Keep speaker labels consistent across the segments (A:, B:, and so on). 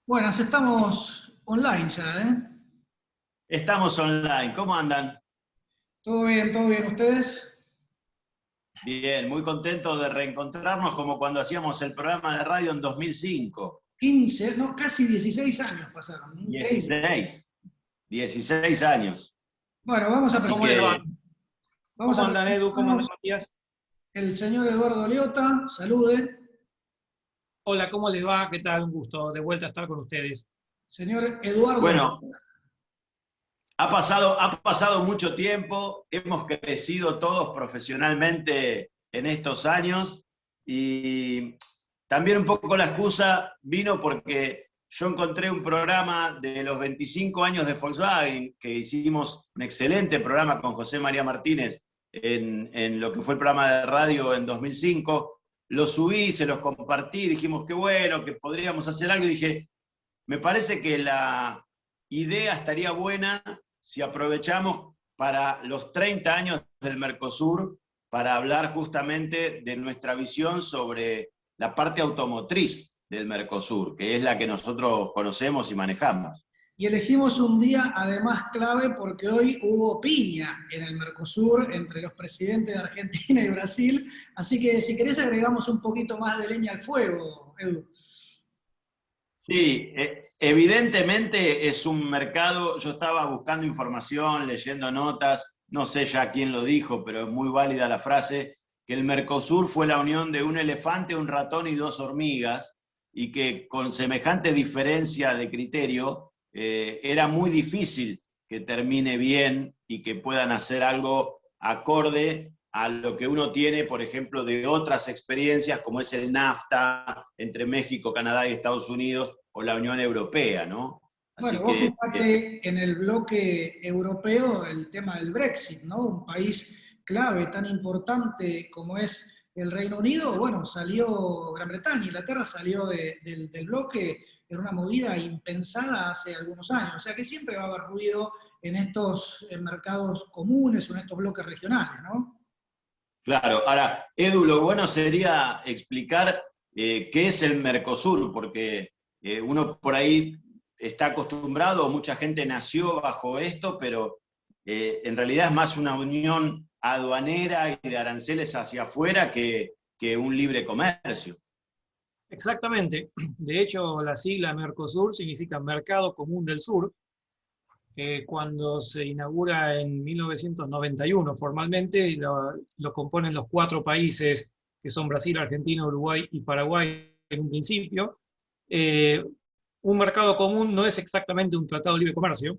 A: Buenas, estamos online ya, ¿eh?
B: Estamos online, ¿cómo andan?
A: Todo bien, ¿ustedes?
B: Bien, muy contentos de reencontrarnos como cuando hacíamos el programa de radio en 2005.
A: 15, no, casi 16 años pasaron, increíble.
B: 16, 16 años.
A: Bueno, vamos a
B: Así
C: ¿Cómo les va?
A: presentar.
B: que,
A: Vamos
C: ¿Cómo
A: a
C: andan, Edu? ¿Cómo andan,
A: presentarnos.
C: Matías?
A: El señor Eduardo Leota, salude.
C: Hola, ¿cómo les va? ¿Qué tal? Un gusto de vuelta a estar con ustedes.
A: Señor Eduardo
B: bueno,
A: López.
B: ha pasado mucho tiempo, hemos crecido todos profesionalmente en estos años y también un poco la excusa vino porque yo encontré un programa de los 25 años de Volkswagen, que hicimos un excelente programa con José María Martínez en lo que fue el programa de radio en 2005. Lo subí, se los compartí, dijimos que bueno, que podríamos hacer algo y dije, me parece que la idea estaría buena si aprovechamos para los 30 años del Mercosur para hablar justamente de nuestra visión sobre la parte automotriz del Mercosur, que es la que nosotros conocemos y manejamos.
A: Y elegimos un día además clave porque hoy hubo piña en el Mercosur entre los presidentes de Argentina y Brasil, así que si querés agregamos un poquito más de leña al fuego, Edu.
B: Sí, evidentemente es un mercado, yo estaba buscando información, leyendo notas, no sé ya quién lo dijo, pero es muy válida la frase, que el Mercosur fue la unión de un elefante, un ratón y dos hormigas, y que con semejante diferencia de criterio era muy difícil que termine bien y que puedan hacer algo acorde a lo que uno tiene, por ejemplo, de otras experiencias, como es el NAFTA entre México, Canadá y Estados Unidos, o la Unión Europea, ¿no?
A: Bueno,
B: Así
A: vos
B: que,
A: fijate en el bloque europeo el tema del Brexit, ¿no? Un país clave, tan importante como es el Reino Unido. Bueno, salió Gran Bretaña, Inglaterra salió del bloque en una movida impensada hace algunos años. O sea que siempre va a haber ruido en estos mercados comunes o en estos bloques regionales, ¿no?
B: claro, ahora, Edu, lo bueno sería explicar qué es el Mercosur, porque uno por ahí está acostumbrado, mucha gente nació bajo esto, pero en realidad es más una unión aduanera y de aranceles hacia afuera que un libre comercio.
C: Exactamente. De hecho, la sigla Mercosur significa Mercado Común del Sur. Cuando se inaugura en 1991 formalmente, lo componen los cuatro países que son Brasil, Argentina, Uruguay y Paraguay en un principio. Eh, un mercado común no es exactamente un tratado de libre comercio,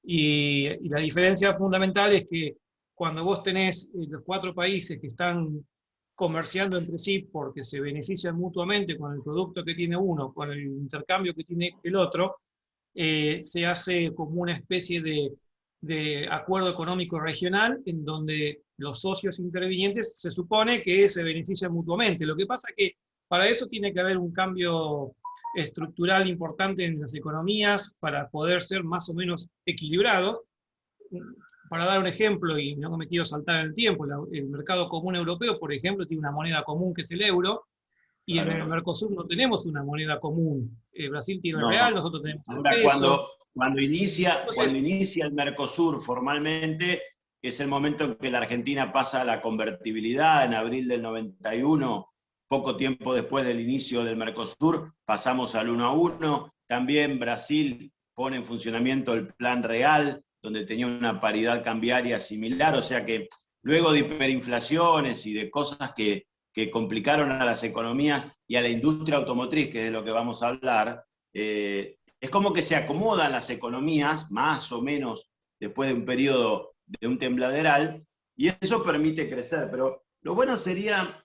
C: y la diferencia fundamental es que cuando vos tenés los cuatro países que están comerciando entre sí porque se benefician mutuamente con el producto que tiene uno, con el intercambio que tiene el otro, se hace como una especie de acuerdo económico regional en donde los socios intervinientes se supone que se benefician mutuamente. Lo que pasa es que para eso tiene que haber un cambio estructural importante en las economías para poder ser más o menos equilibrados. Para dar un ejemplo, y no me quiero saltar en el tiempo, el mercado común europeo, por ejemplo, tiene una moneda común que es el euro, y en el
B: Claro.
C: Mercosur no tenemos una moneda común. Brasil tiene el real,
B: No.
C: nosotros tenemos el
B: Ahora,
C: peso.
B: cuando
C: Entonces,
B: inicia el Mercosur formalmente, es el momento en que la Argentina pasa a la convertibilidad en abril del 91, poco tiempo después del inicio del Mercosur, pasamos al 1 a 1. También Brasil pone en funcionamiento el Plan Real, donde tenía una paridad cambiaria similar, o sea que luego de hiperinflaciones y de cosas que complicaron a las economías y a la industria automotriz, que es de lo que vamos a hablar, es como que se acomodan las economías, más o menos después de un periodo de un tembladeral, y eso permite crecer. Pero lo bueno sería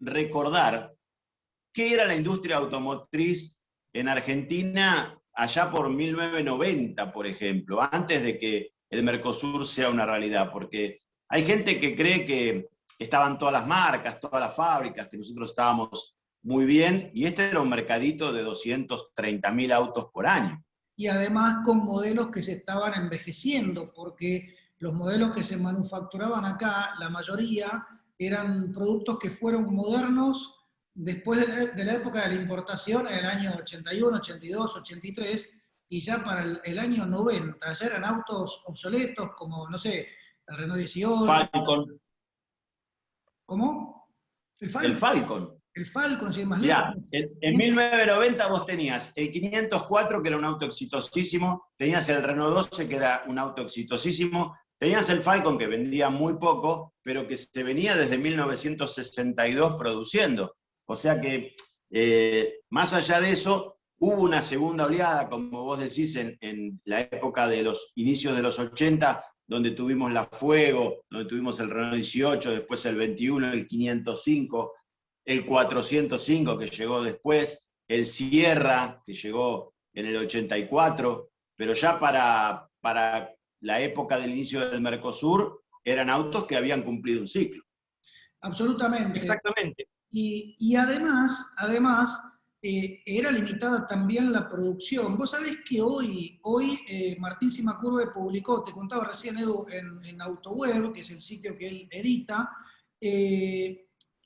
B: recordar qué era la industria automotriz en Argentina allá por 1990, por ejemplo, antes de que el Mercosur sea una realidad, porque hay gente que cree que estaban todas las marcas, todas las fábricas, que nosotros estábamos muy bien, y este era un mercadito de 230.000 autos por año.
A: Y además con modelos que se estaban envejeciendo, porque los modelos que se manufacturaban acá, la mayoría eran productos que fueron modernos después de la época de la importación, en el año 81, 82, 83, y ya para el año 90, ya eran autos obsoletos como, no sé, el Renault 18.
B: Falcon.
A: ¿Cómo?
B: El Falcon.
A: El Falcon, si es más lejos.
B: Mirá, en 1990 vos tenías el 504, que era un auto exitosísimo, tenías el Renault 12, que era un auto exitosísimo, tenías el Falcon, que vendía muy poco, pero que se venía desde 1962 produciendo. O sea que, más allá de eso, hubo una segunda oleada, como vos decís, en la época de los inicios de los 80, donde tuvimos la Fuego, donde tuvimos el Renault 18, después el 21, el 505, el 405 que llegó después, el Sierra que llegó en el 84, pero ya para la época del inicio del Mercosur eran autos que habían cumplido un ciclo.
A: Absolutamente.
C: Exactamente.
A: Y además era limitada también la producción. Vos sabés que hoy Martín Simacurbe publicó, te contaba recién Edu, en AutoWeb, que es el sitio que él edita,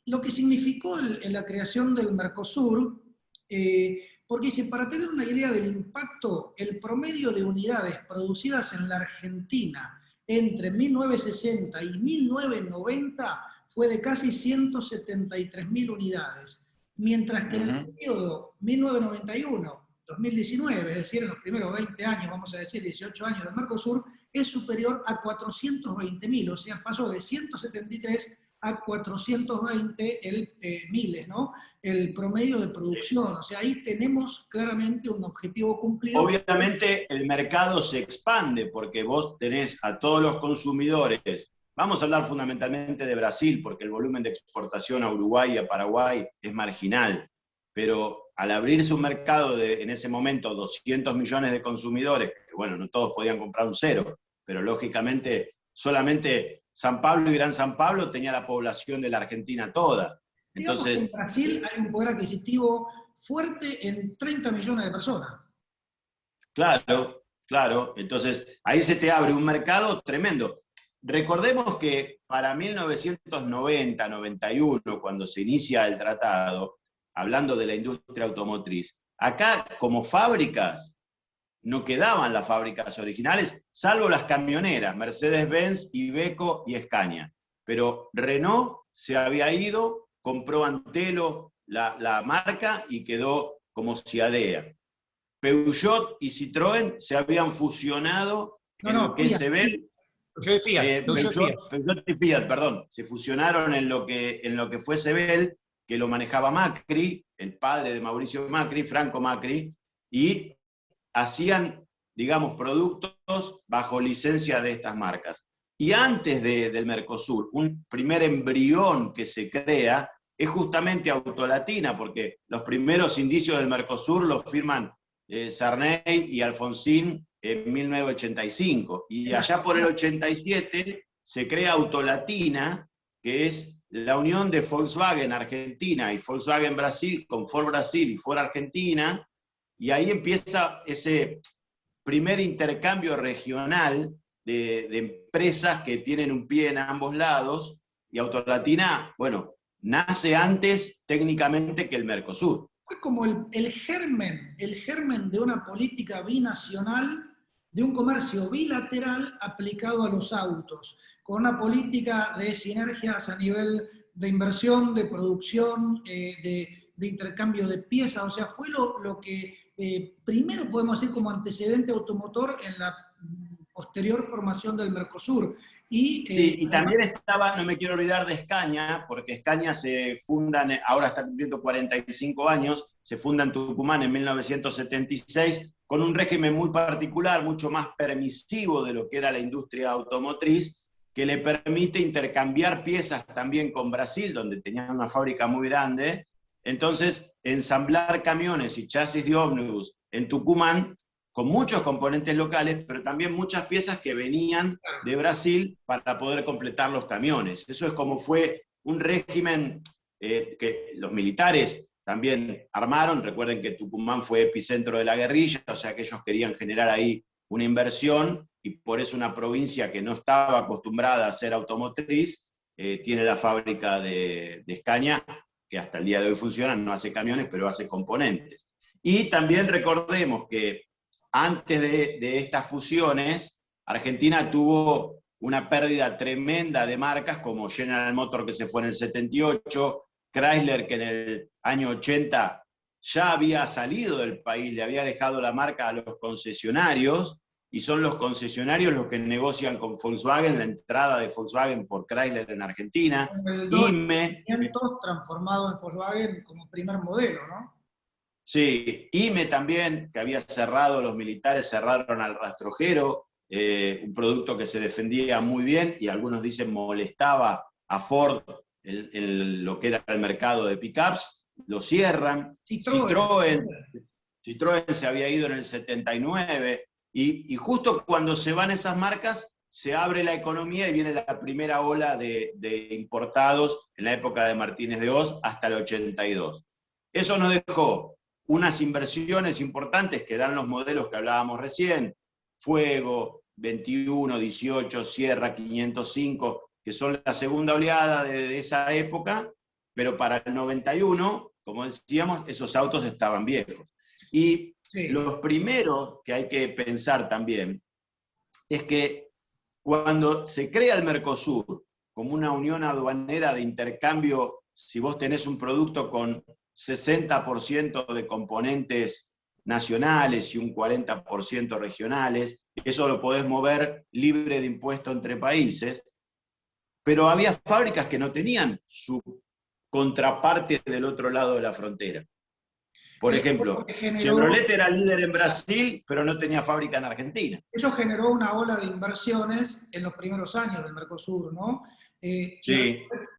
A: lo que significó la creación del Mercosur, porque dice, para tener una idea del impacto, el promedio de unidades producidas en la Argentina entre 1960 y 1990 fue de casi 173.000 unidades, mientras que en el periodo 1991-2019, es decir, en los primeros 20 años, vamos a decir 18 años del Mercosur, es superior a 420.000, o sea, pasó de 173 a 420 miles, ¿no? El promedio de producción, o sea, ahí tenemos claramente un objetivo cumplido.
B: Obviamente el mercado se expande porque vos tenés a todos los consumidores. Vamos a hablar fundamentalmente de Brasil, porque el volumen de exportación a Uruguay y a Paraguay es marginal. Pero al abrirse un mercado de, en ese momento, 200 millones de consumidores, que bueno, no todos podían comprar un cero, pero lógicamente solamente San Pablo y Gran San Pablo tenía la población de la Argentina toda. Entonces,
A: en Brasil hay un poder adquisitivo fuerte en 30 millones de personas.
B: Claro, claro. Entonces, ahí se te abre un mercado tremendo. Recordemos que para 1990-91, cuando se inicia el tratado, hablando de la industria automotriz, acá como fábricas no quedaban las fábricas originales, salvo las camioneras, Mercedes-Benz, Iveco y Scania. Pero Renault se había ido, compró Antelo la marca y quedó como Ciadea. Peugeot y Citroën se habían fusionado en lo que se ve. Peugeot y Fiat, perdón, se fusionaron en lo que fue Sebel, que lo manejaba Macri, el padre de Mauricio Macri, Franco Macri, y hacían, digamos, productos bajo licencia de estas marcas. Y antes del Mercosur, un primer embrión que se crea es justamente Autolatina, porque los primeros indicios del Mercosur los firman Sarney y Alfonsín en 1985, y allá por el 87 se crea Autolatina, que es la unión de Volkswagen Argentina y Volkswagen Brasil con Ford Brasil y Ford Argentina, y ahí empieza ese primer intercambio regional de empresas que tienen un pie en ambos lados, y Autolatina, bueno, nace antes técnicamente que el Mercosur.
A: Fue como el germen de una política binacional, de un comercio bilateral aplicado a los autos, con una política de sinergias a nivel de inversión, de producción, de intercambio de piezas. O sea, fue lo que primero podemos decir como antecedente automotor en la posterior formación del Mercosur.
B: Y también estaba, no me quiero olvidar de Scania, porque Scania se funda, ahora está cumpliendo 45 años, se funda en Tucumán en 1976, con un régimen muy particular, mucho más permisivo de lo que era la industria automotriz, que le permite intercambiar piezas también con Brasil, donde tenían una fábrica muy grande. Entonces, ensamblar camiones y chasis de ómnibus en Tucumán, con muchos componentes locales, pero también muchas piezas que venían de Brasil para poder completar los camiones. Eso es como fue un régimen que los militares también armaron. Recuerden que Tucumán fue epicentro de la guerrilla, o sea que ellos querían generar ahí una inversión, y por eso una provincia que no estaba acostumbrada a ser automotriz tiene la fábrica de Scania que hasta el día de hoy funcionan, no hace camiones, pero hace componentes. Y también recordemos que antes de estas fusiones, Argentina tuvo una pérdida tremenda de marcas como General Motors, que se fue en el 78, Chrysler, que en el año 80 ya había salido del país, le había dejado la marca a los concesionarios, y son los concesionarios los que negocian con Volkswagen la entrada de Volkswagen por Chrysler en Argentina.
A: El
B: IME,
A: 500 transformado en Volkswagen como primer modelo, ¿no?
B: sí, IME también, que había cerrado, los militares cerraron al rastrojero, un producto que se defendía muy bien y algunos dicen molestaba a Ford en lo que era el mercado de pickups, lo cierran. Citroën se había ido en el 79 y justo cuando se van esas marcas se abre la economía y viene la primera ola de importados en la época de Martínez de Hoz hasta el 82. Eso nos dejó unas inversiones importantes que dan los modelos que hablábamos recién, Fuego, 21, 18, Sierra 505, que son la segunda oleada de esa época, pero para el 91, como decíamos, esos autos estaban viejos. Y sí, los primeros que hay que pensar también es que cuando se crea el Mercosur como una unión aduanera de intercambio, si vos tenés un producto con 60% de componentes nacionales y un 40% regionales, eso lo podés mover libre de impuesto entre países, pero había fábricas que no tenían su contraparte del otro lado de la frontera. Por ejemplo, Chevrolet era líder en Brasil, pero no tenía fábrica en Argentina.
A: Eso generó una ola de inversiones en los primeros años del Mercosur, ¿no?
B: Sí.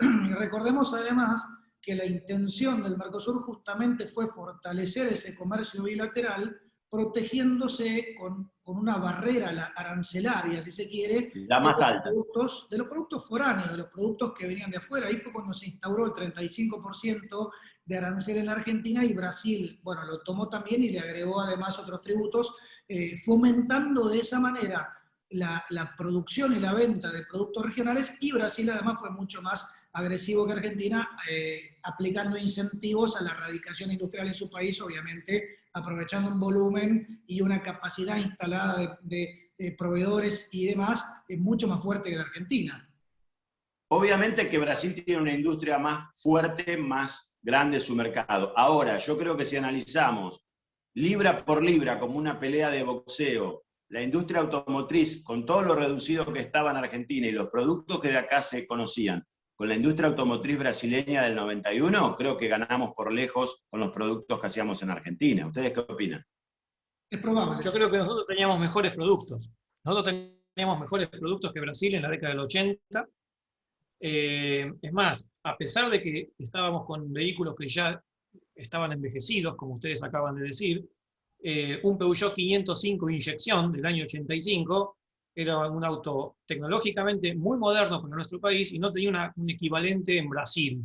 A: Y recordemos además que la intención del Mercosur justamente fue fortalecer ese comercio bilateral, protegiéndose con una barrera arancelaria, si se quiere,
B: la más alta,
A: de los productos foráneos, de los productos que venían de afuera. Ahí fue cuando se instauró el 35% de arancel en la Argentina, y Brasil, bueno, lo tomó también y le agregó además otros tributos, fomentando de esa manera la producción y la venta de productos regionales, y Brasil además fue mucho más agresivo que Argentina, aplicando incentivos a la erradicación industrial en su país, obviamente aprovechando un volumen y una capacidad instalada de proveedores y demás mucho más fuerte que la Argentina.
B: Obviamente que Brasil tiene una industria más fuerte, más grande su mercado. Ahora, yo creo que si analizamos libra por libra como una pelea de boxeo, la industria automotriz, con todo lo reducido que estaba en Argentina y los productos que de acá se conocían, con la industria automotriz brasileña del 91, creo que ganamos por lejos con los productos que hacíamos en Argentina. ¿Ustedes qué opinan?
A: Es probable.
C: Yo creo que nosotros teníamos mejores productos. Nosotros teníamos mejores productos que Brasil en la década del 80. Es más, a pesar de que estábamos con vehículos que ya estaban envejecidos, como ustedes acaban de decir, un Peugeot 505 inyección del año 85 era un auto tecnológicamente muy moderno para nuestro país y no tenía un equivalente en Brasil.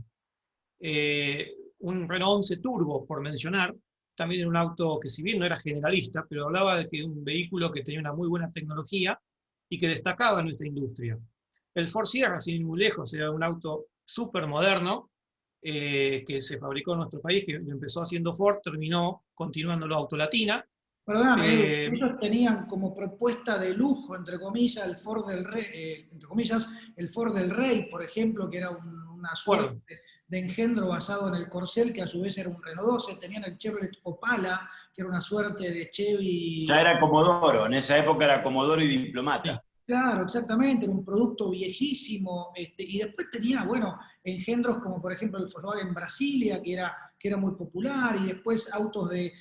C: Un Renault 11 Turbo, por mencionar, también era un auto que, si bien no era generalista, pero hablaba de que un vehículo que tenía una muy buena tecnología y que destacaba en nuestra industria. El Ford Sierra, sin ir muy lejos, era un auto súper moderno que se fabricó en nuestro país, que empezó haciendo Ford, terminó continuándolo Autolatina.
A: Perdóname, ellos tenían como propuesta de lujo, entre comillas, el Ford del Rey, el Ford del Rey, por ejemplo, que era una suerte de engendro basado en el Corcel, que a su vez era un Renault 12, tenían el Chevrolet Opala, que era una suerte de Chevy.
B: Ya era Comodoro, en esa época era Comodoro y Diplomata.
A: Claro, exactamente, era un producto viejísimo, y después tenía, bueno, engendros como por ejemplo el Volkswagen Brasilia, que era muy popular, y después autos de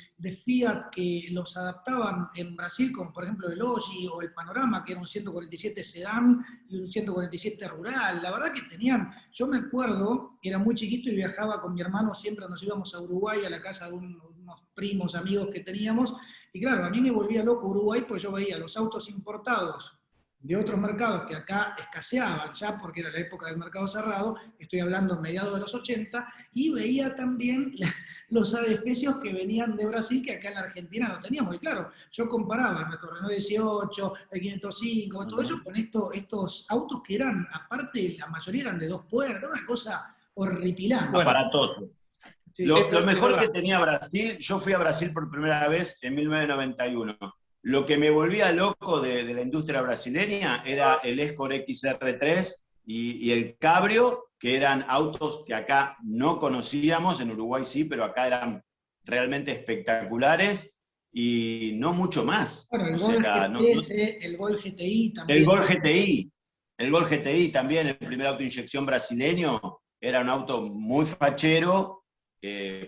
A: Fiat que los adaptaban en Brasil, como por ejemplo el Oggi o el Panorama, que era un 147 sedán y un 147 rural. La verdad que tenían, yo me acuerdo, era muy chiquito y viajaba con mi hermano, siempre nos íbamos a Uruguay, a la casa de unos primos, amigos que teníamos, y claro, a mí me volvía loco Uruguay, pues yo veía los autos importados de otros mercados que acá escaseaban ya, porque era la época del mercado cerrado, estoy hablando mediados de los 80, y veía también los adefesios que venían de Brasil, que acá en la Argentina no teníamos. Y claro, yo comparaba nuestro Renault 18, el 505, todo eso, con estos autos que eran, aparte, la mayoría eran de 2 puertas, una cosa horripilante.
C: Bueno,
B: aparatoso.
A: Sí.
B: Lo mejor que tenía Brasil, yo fui a Brasil por primera vez en 1991. Lo que me volvía loco de la industria brasileña era el Escort XR3 y el Cabrio, que eran autos que acá no conocíamos, en Uruguay sí, pero acá eran realmente espectaculares y no mucho más.
A: Bueno, el
B: O
A: Gol
B: sea,
A: GTS, el Gol GTI también.
B: El Gol GTI también, el primer auto de inyección brasileño, era un auto muy fachero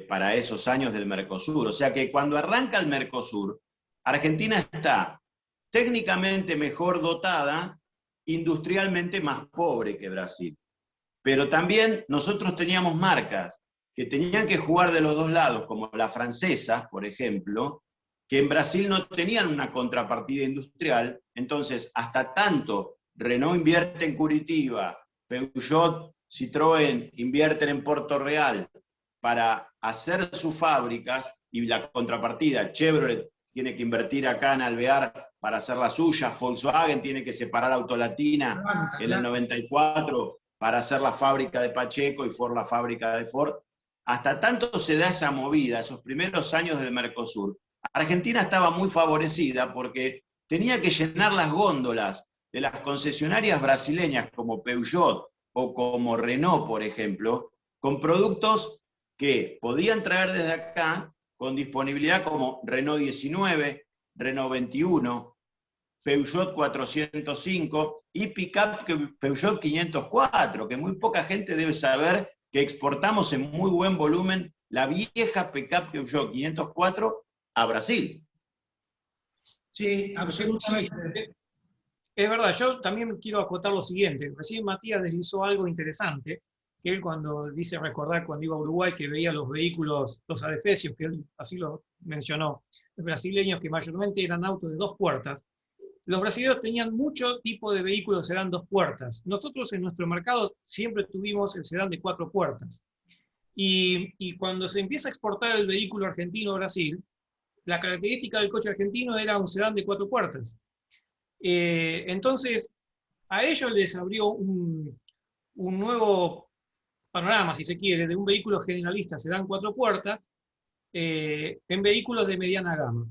B: para esos años del Mercosur. O sea que cuando arranca el Mercosur, Argentina está técnicamente mejor dotada, industrialmente más pobre que Brasil. Pero también nosotros teníamos marcas que tenían que jugar de los dos lados, como las francesas, por ejemplo, que en Brasil no tenían una contrapartida industrial. Entonces, hasta tanto Renault invierte en Curitiba, Peugeot, Citroën invierten en Puerto Real para hacer sus fábricas, y la contrapartida, Chevrolet tiene que invertir acá en Alvear para hacer la suya, Volkswagen tiene que separar Autolatina en el 94 para hacer la fábrica de Pacheco y Ford la fábrica de Ford. Hasta tanto se da esa movida, esos primeros años del Mercosur, Argentina estaba muy favorecida porque tenía que llenar las góndolas de las concesionarias brasileñas como Peugeot o como Renault, por ejemplo, con productos que podían traer desde acá con disponibilidad como Renault 19, Renault 21, Peugeot 405 y pick-up Peugeot 504, que muy poca gente debe saber que exportamos en muy buen volumen la vieja pick-up Peugeot 504 a Brasil.
A: Sí, absolutamente.
C: Es verdad, yo también quiero acotar lo siguiente. Recién Matías deslizó algo interesante, que él cuando dice recordar cuando iba a Uruguay que veía los vehículos, los adefesios, que él así lo mencionó, los brasileños que mayormente eran autos de 2 puertas. Los brasileños tenían mucho tipo de vehículos sedán 2 puertas. Nosotros en nuestro mercado siempre tuvimos el sedán de 4 puertas. Y cuando se empieza a exportar el vehículo argentino a Brasil, la característica del coche argentino era un sedán de 4 puertas. Entonces, a ellos les abrió un nuevo panorama, si se quiere, de un vehículo generalista sedán 4 puertas en vehículos de mediana gama.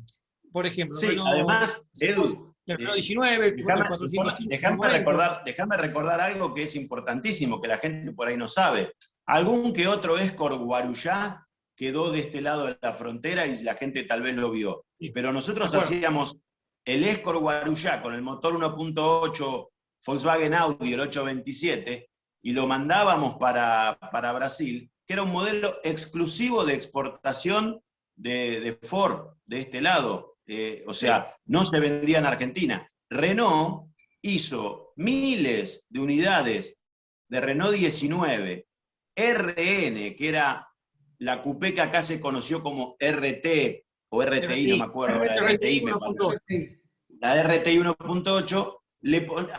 C: Por ejemplo,
B: sí,
C: Renault,
B: además, Edu,
C: el Renault 19, el 405.
B: Déjame recordar algo que es importantísimo, que la gente por ahí no sabe. Algún que otro Escort Guarujá quedó de este lado de la frontera y la gente tal vez lo vio. Sí. Pero nosotros hacíamos el Escort Guarujá con el motor 1.8 Volkswagen Audi, el 827, y lo mandábamos para Brasil, que era un modelo exclusivo de exportación de Ford, de este lado. O sea, no se vendía en Argentina. Renault hizo miles de unidades de Renault 19, RN, que era la coupé que acá se conoció como RT, o RTI, no me acuerdo, la RTI me parece. La RTI 1.8,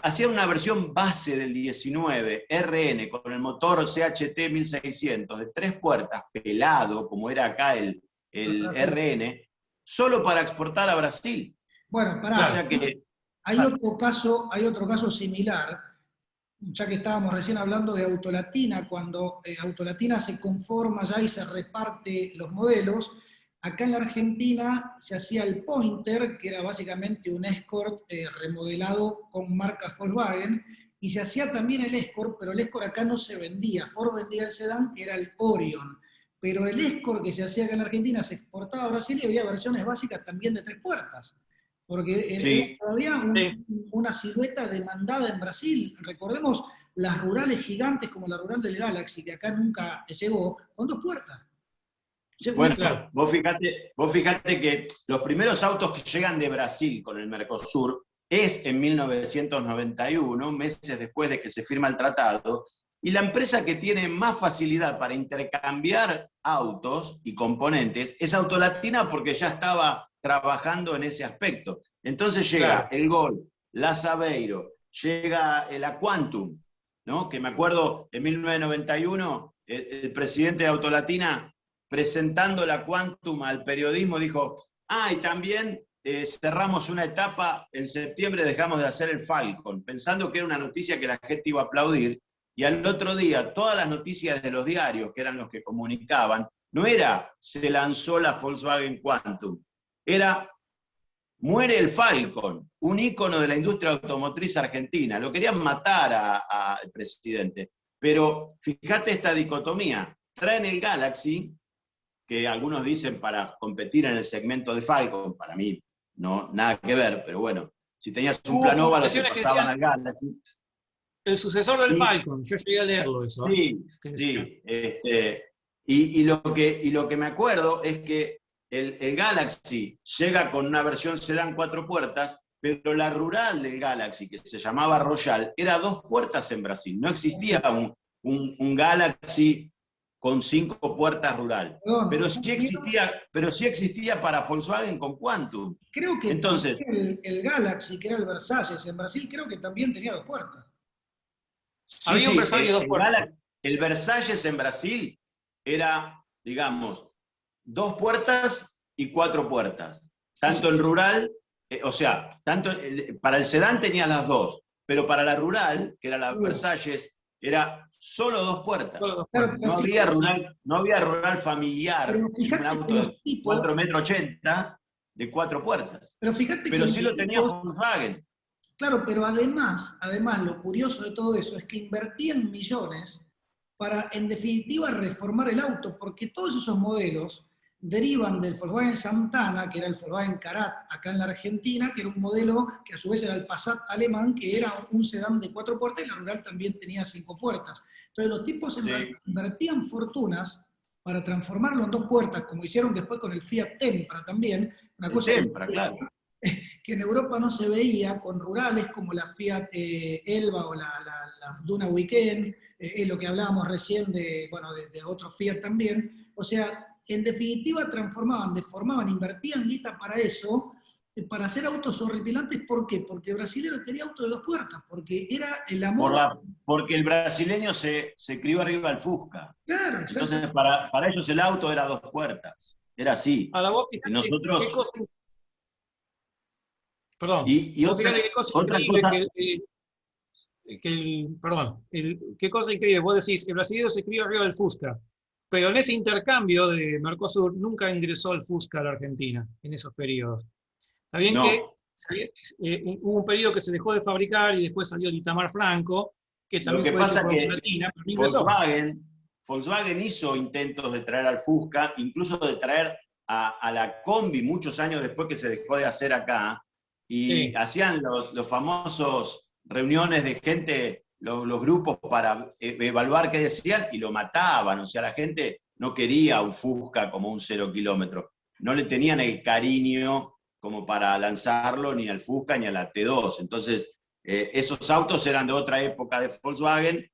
B: hacía una versión base del 19, RN, con el motor CHT 1600, de 3 puertas, pelado, como era acá el RN, solo para exportar a Brasil.
A: Bueno, pará.
B: O sea que,
A: hay otro caso similar, ya que estábamos recién hablando de Autolatina, cuando Autolatina se conforma ya y se reparte los modelos. Acá en la Argentina se hacía el Pointer, que era básicamente un Escort remodelado con marca Volkswagen, y se hacía también el Escort, pero el Escort acá no se vendía. Ford vendía el sedán, que era el Orion. Pero el Escort que se hacía acá en la Argentina se exportaba a Brasil y había versiones básicas también de 3 puertas. Porque
B: sí,
A: todavía una silueta demandada en Brasil. Recordemos las rurales gigantes como la rural del Galaxy, que acá nunca llegó, con 2 puertas.
B: Bueno, claro. vos fíjate que los primeros autos que llegan de Brasil con el Mercosur es en 1991, meses después de que se firma el tratado, y la empresa que tiene más facilidad para intercambiar autos y componentes es Autolatina, porque ya estaba trabajando en ese aspecto. Entonces llega el Gol, la Saveiro, llega la Quantum, ¿no? Que me acuerdo en 1991, el presidente de Autolatina, presentando la Quantum al periodismo, dijo, y también cerramos una etapa, en septiembre dejamos de hacer el Falcon, pensando que era una noticia que la gente iba a aplaudir, y al otro día todas las noticias de los diarios, que eran los que comunicaban, no era se lanzó la Volkswagen Quantum, era muere el Falcon, un ícono de la industria automotriz argentina. Lo querían matar al presidente. Pero fíjate esta dicotomía. Traen el Galaxy, que algunos dicen para competir en el segmento de Falcon, para mí no, nada que ver, pero bueno, si tenías un plan óvalo te pasaban al Galaxy.
C: El sucesor del Falcon, yo llegué a leerlo eso.
B: Sí, sí. Y lo que me acuerdo es que el Galaxy llega con una versión sedán 4 puertas, pero la rural del Galaxy, que se llamaba Royal, era 2 puertas en Brasil. No existía un Galaxy con 5 puertas rural. Pero sí existía para Volkswagen con Quantum.
A: Creo que
B: entonces
A: el Galaxy, que era el Versalles en Brasil, creo que también tenía 2 puertas.
C: Había un Versalles 2 puertas.
B: El Versalles en Brasil era, digamos, 2 puertas y 4 puertas. Tanto en rural, para el sedán tenías las 2, pero para la rural, que era la Versalles, era solo 2 puertas.
A: Claro,
B: no había rural familiar, un auto de 4,80 metros de 4 puertas. Pero sí lo tenía Volkswagen.
A: Claro, pero además, lo curioso de todo eso es que invertían millones para, en definitiva, reformar el auto, porque todos esos modelos derivan del Volkswagen Santana, que era el Volkswagen Karat acá en la Argentina, que era un modelo que a su vez era el Passat alemán, que era un sedán de 4 puertas, y la rural también tenía 5 puertas. Entonces los tipos invertían fortunas para transformarlo en 2 puertas, como hicieron después con el Fiat Tempra también, una cosa
B: claro,
A: que en Europa no se veía, con rurales como la Fiat Elba o la Duna Weekend, lo que hablábamos recién de otro Fiat también. O sea, en definitiva transformaban, deformaban, invertían guita para eso, para hacer autos horripilantes. ¿Por qué? Porque el brasilero quería auto de 2 puertas, porque era el amor.
B: Porque el brasileño se crió arriba del Fusca.
A: Claro, exacto.
B: Entonces para ellos el auto era 2 puertas. Era así.
C: A la voz, fíjate,
B: y nosotros...
C: Perdón.
B: Y
C: fíjate qué cosa increíble qué cosa increíble. Vos decís, el brasileño se crió arriba del Fusca. Pero en ese intercambio de Mercosur nunca ingresó el Fusca a la Argentina, en esos periodos. Está bien que hubo un periodo que se dejó de fabricar y después salió el Itamar Franco, que también
B: Lo que pasa es que
C: Latina,
B: Volkswagen hizo intentos de traer al Fusca, incluso de traer a la Combi muchos años después que se dejó de hacer acá, y hacían los famosos reuniones de gente, los grupos para evaluar qué decían, y lo mataban. O sea, la gente no quería un Fusca como un 0 kilómetros. No le tenían el cariño como para lanzarlo ni al Fusca ni a la T2. Entonces, esos autos eran de otra época de Volkswagen,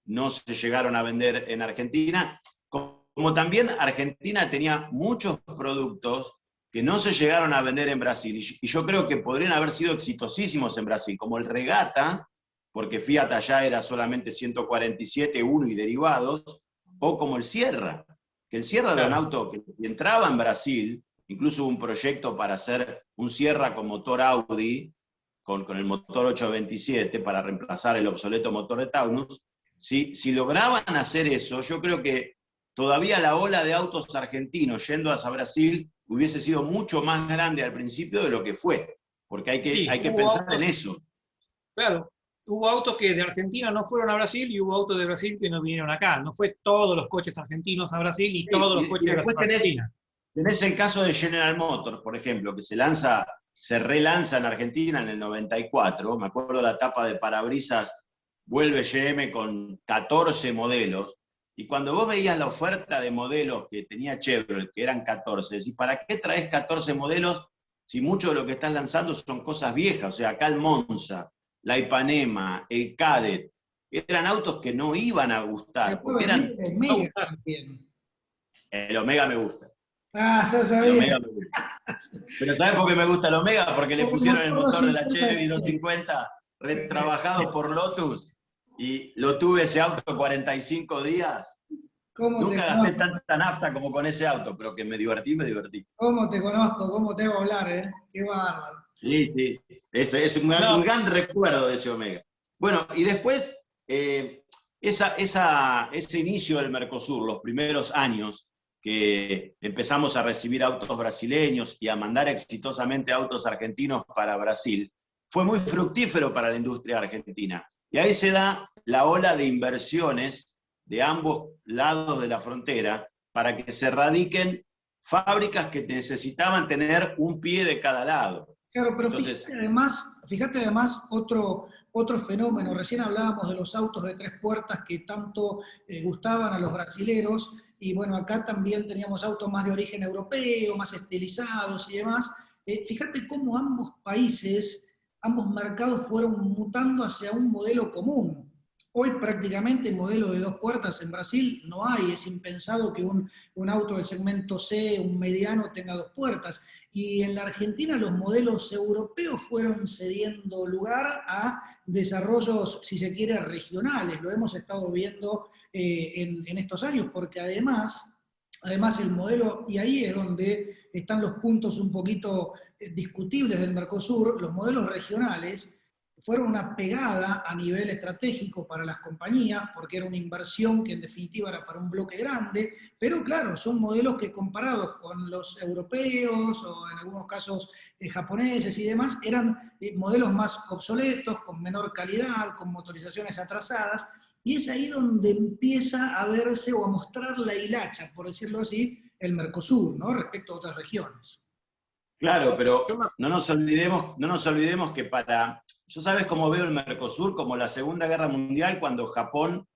B: no se llegaron a vender en Argentina. Como también Argentina tenía muchos productos que no se llegaron a vender en Brasil, y yo creo que podrían haber sido exitosísimos en Brasil, como el Regata, porque Fiat allá era solamente 147, 1 y derivados, o como el Sierra, que el Sierra era un auto que entraba en Brasil, incluso hubo un proyecto para hacer un Sierra con motor Audi, con el motor 827, para reemplazar el obsoleto motor de Taunus. Si lograban hacer eso, yo creo que todavía la ola de autos argentinos yendo hacia Brasil hubiese sido mucho más grande al principio de lo que fue, porque hay que pensar en eso.
C: Claro, hubo autos que de Argentina no fueron a Brasil y hubo autos de Brasil que no vinieron acá. No fue todos los coches argentinos a Brasil y todos los coches de Argentina.
B: Tenés el caso de General Motors, por ejemplo, que se relanza en Argentina en el 94. Me acuerdo la etapa de parabrisas, vuelve GM con 14 modelos. Y cuando vos veías la oferta de modelos que tenía Chevrolet, que eran 14, decís, ¿para qué traes 14 modelos si mucho de lo que estás lanzando son cosas viejas? O sea, acá el Monza, la Ipanema, el Kadett, eran autos que no iban a gustar. Porque eran...
A: El Omega también.
B: El Omega me gusta.
A: Eso sabía.
B: El Omega me gusta. Pero ¿sabes por qué me gusta el Omega? Porque le pusieron el motor de la Chevy 250 retrabajado por Lotus. Y lo tuve ese auto 45 días. Nunca gasté tanta nafta como con ese auto, pero que me divertí.
A: ¿Cómo te conozco? ¿Cómo te hago hablar? Qué bárbaro.
B: Sí. Es un gran recuerdo de ese Omega. Bueno, y después ese inicio del Mercosur, los primeros años que empezamos a recibir autos brasileños y a mandar exitosamente autos argentinos para Brasil, fue muy fructífero para la industria argentina. Y ahí se da la ola de inversiones de ambos lados de la frontera para que se radiquen fábricas que necesitaban tener un pie de cada lado.
A: Claro, pero
B: Entonces,
A: fíjate además otro fenómeno. Recién hablábamos de los autos de 3 puertas que tanto gustaban a los brasileros, y bueno, acá también teníamos autos más de origen europeo, más estilizados y demás. Fíjate cómo ambos países, ambos mercados fueron mutando hacia un modelo común. Hoy prácticamente modelo de 2 puertas en Brasil no hay, es impensado que un auto del segmento C, un mediano, tenga 2 puertas. Y en la Argentina los modelos europeos fueron cediendo lugar a desarrollos, si se quiere, regionales. Lo hemos estado viendo en estos años, porque además el modelo, y ahí es donde están los puntos un poquito discutibles del Mercosur, los modelos regionales fueron una pegada a nivel estratégico para las compañías, porque era una inversión que en definitiva era para un bloque grande, pero claro, son modelos que comparados con los europeos o en algunos casos japoneses y demás, eran modelos más obsoletos, con menor calidad, con motorizaciones atrasadas, y es ahí donde empieza a verse o a mostrar la hilacha, por decirlo así, el Mercosur, ¿no? Respecto a otras regiones.
B: claro, pero no nos olvidemos que yo sabes cómo veo el Mercosur, como la Segunda Guerra Mundial, cuando Japón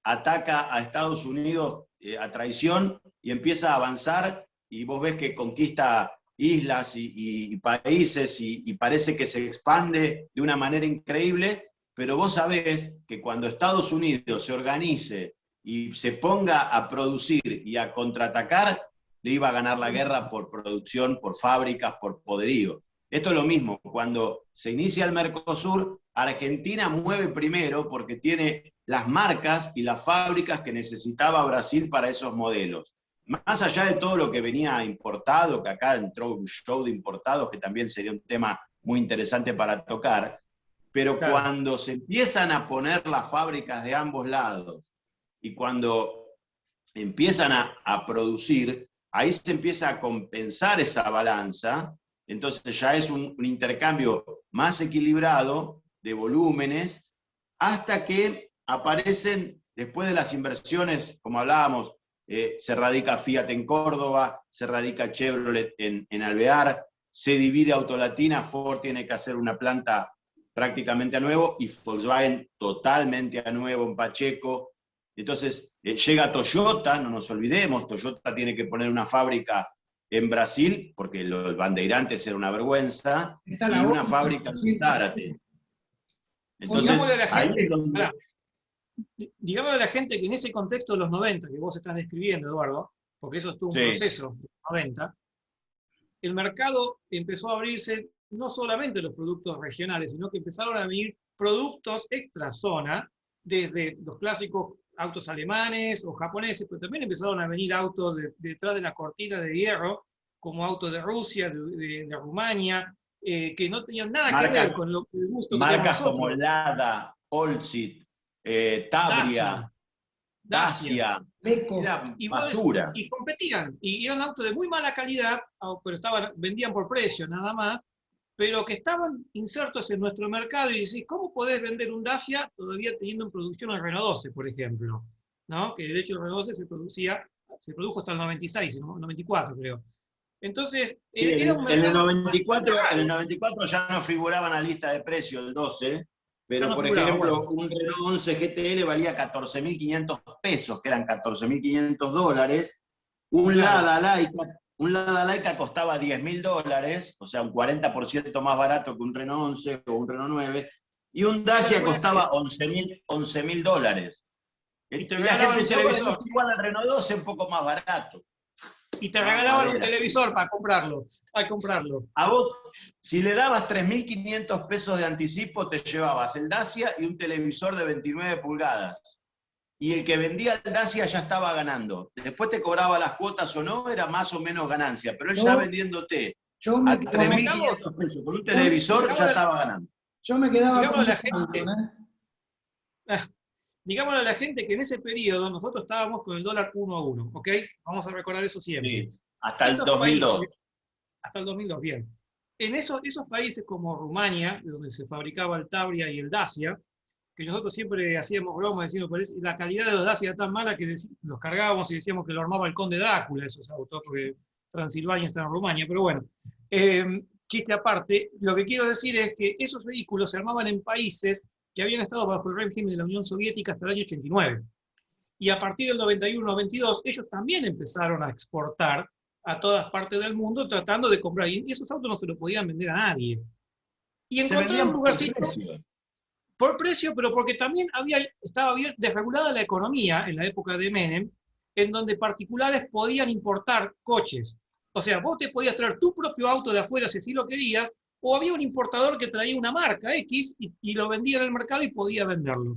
B: ataca a Estados Unidos a traición y empieza a avanzar, y vos ves que conquista islas y países y parece que se expande de una manera increíble, pero vos sabés que cuando Estados Unidos se organice y se ponga a producir y a contraatacar, le iba a ganar la guerra por producción, por fábricas, por poderío. Esto es lo mismo, cuando se inicia el Mercosur, Argentina mueve primero porque tiene las marcas y las fábricas que necesitaba Brasil para esos modelos. Más allá de todo lo que venía importado, que acá entró un show de importados, que también sería un tema muy interesante para tocar, pero claro, cuando se empiezan a poner las fábricas de ambos lados y cuando empiezan a producir, ahí se empieza a compensar esa balanza. Entonces ya es un intercambio más equilibrado de volúmenes, hasta que aparecen, después de las inversiones, como hablábamos, se radica Fiat en Córdoba, se radica Chevrolet en Alvear, se divide Autolatina, Ford tiene que hacer una planta prácticamente a nuevo, y Volkswagen totalmente a nuevo en Pacheco. Entonces llega Toyota, no nos olvidemos, Toyota tiene que poner una fábrica en Brasil, porque el Bandeirantes era una vergüenza, y una fábrica en Zárate. Entonces, ahí es donde...
C: Digámosle a la gente que en ese contexto de los 90, que vos estás describiendo, Eduardo, porque eso estuvo un proceso de los 90, el mercado empezó a abrirse no solamente los productos regionales, sino que empezaron a venir productos extra zona, desde los clásicos autos alemanes o japoneses, pero también empezaron a venir autos detrás de la cortina de hierro, como autos de Rusia, de Rumania, que no tenían nada que ver con el gusto que teníamos
B: marcas como Lada, Olsit, Tabria, Dacia, era basura.
C: Y competían, y eran autos de muy mala calidad, pero vendían por precio nada más, pero que estaban insertos en nuestro mercado, y decís, ¿cómo podés vender un Dacia todavía teniendo en producción el Renault 12, por ejemplo? ¿No? Que de hecho el Renault 12 se produjo hasta el 96, ¿no? 94 creo. Entonces, era un mercado...
B: En el 94 ya no figuraba en la lista de precios el 12, pero por ejemplo, un Renault 11 GTL valía 14.500 pesos, que eran 14.500 dólares. Un Lada Laika costaba $10.000, o sea, un 40% más barato que un Renault 11 o un Renault 9, y un Dacia costaba $11.000. Y la gente se le decía, igual al Renault 12, un poco más barato.
C: Y te regalaban un televisor para comprarlo.
B: A vos, si le dabas 3.500 pesos de anticipo, te llevabas el Dacia y un televisor de 29 pulgadas. Y el que vendía el Dacia ya estaba ganando. Después te cobraba las cuotas o no, era más o menos ganancia. Pero él ya vendiéndote a 3.500 pesos por un televisor, ya estaba ganando.
A: Yo me quedaba
C: con la gente. digámosle a la gente que en ese periodo nosotros estábamos con el dólar 1 a 1, ¿ok? Vamos a recordar eso siempre.
B: Sí, hasta el
C: Estos
B: 2002.
C: países, hasta el 2002, bien. En esos países como Rumania, donde se fabricaba el Tavria y el Dacia, que nosotros siempre hacíamos bromas diciendo que la calidad de los Dacia era tan mala que los cargábamos y decíamos que lo armaba el conde Drácula, esos autos, porque Transilvania está en Rumania, pero bueno. Chiste aparte, lo que quiero decir es que esos vehículos se armaban en países que habían estado bajo el régimen de la Unión Soviética hasta el año 89. Y a partir del 91-92, ellos también empezaron a exportar a todas partes del mundo tratando de comprar. Y esos autos no se los podían vender a nadie. Y encontraron un lugarcito por precio, pero porque también estaba bien desregulada la economía en la época de Menem, en donde particulares podían importar coches. O sea, vos te podías traer tu propio auto de afuera si así lo querías, o había un importador que traía una marca X y lo vendía en el mercado y podía venderlo.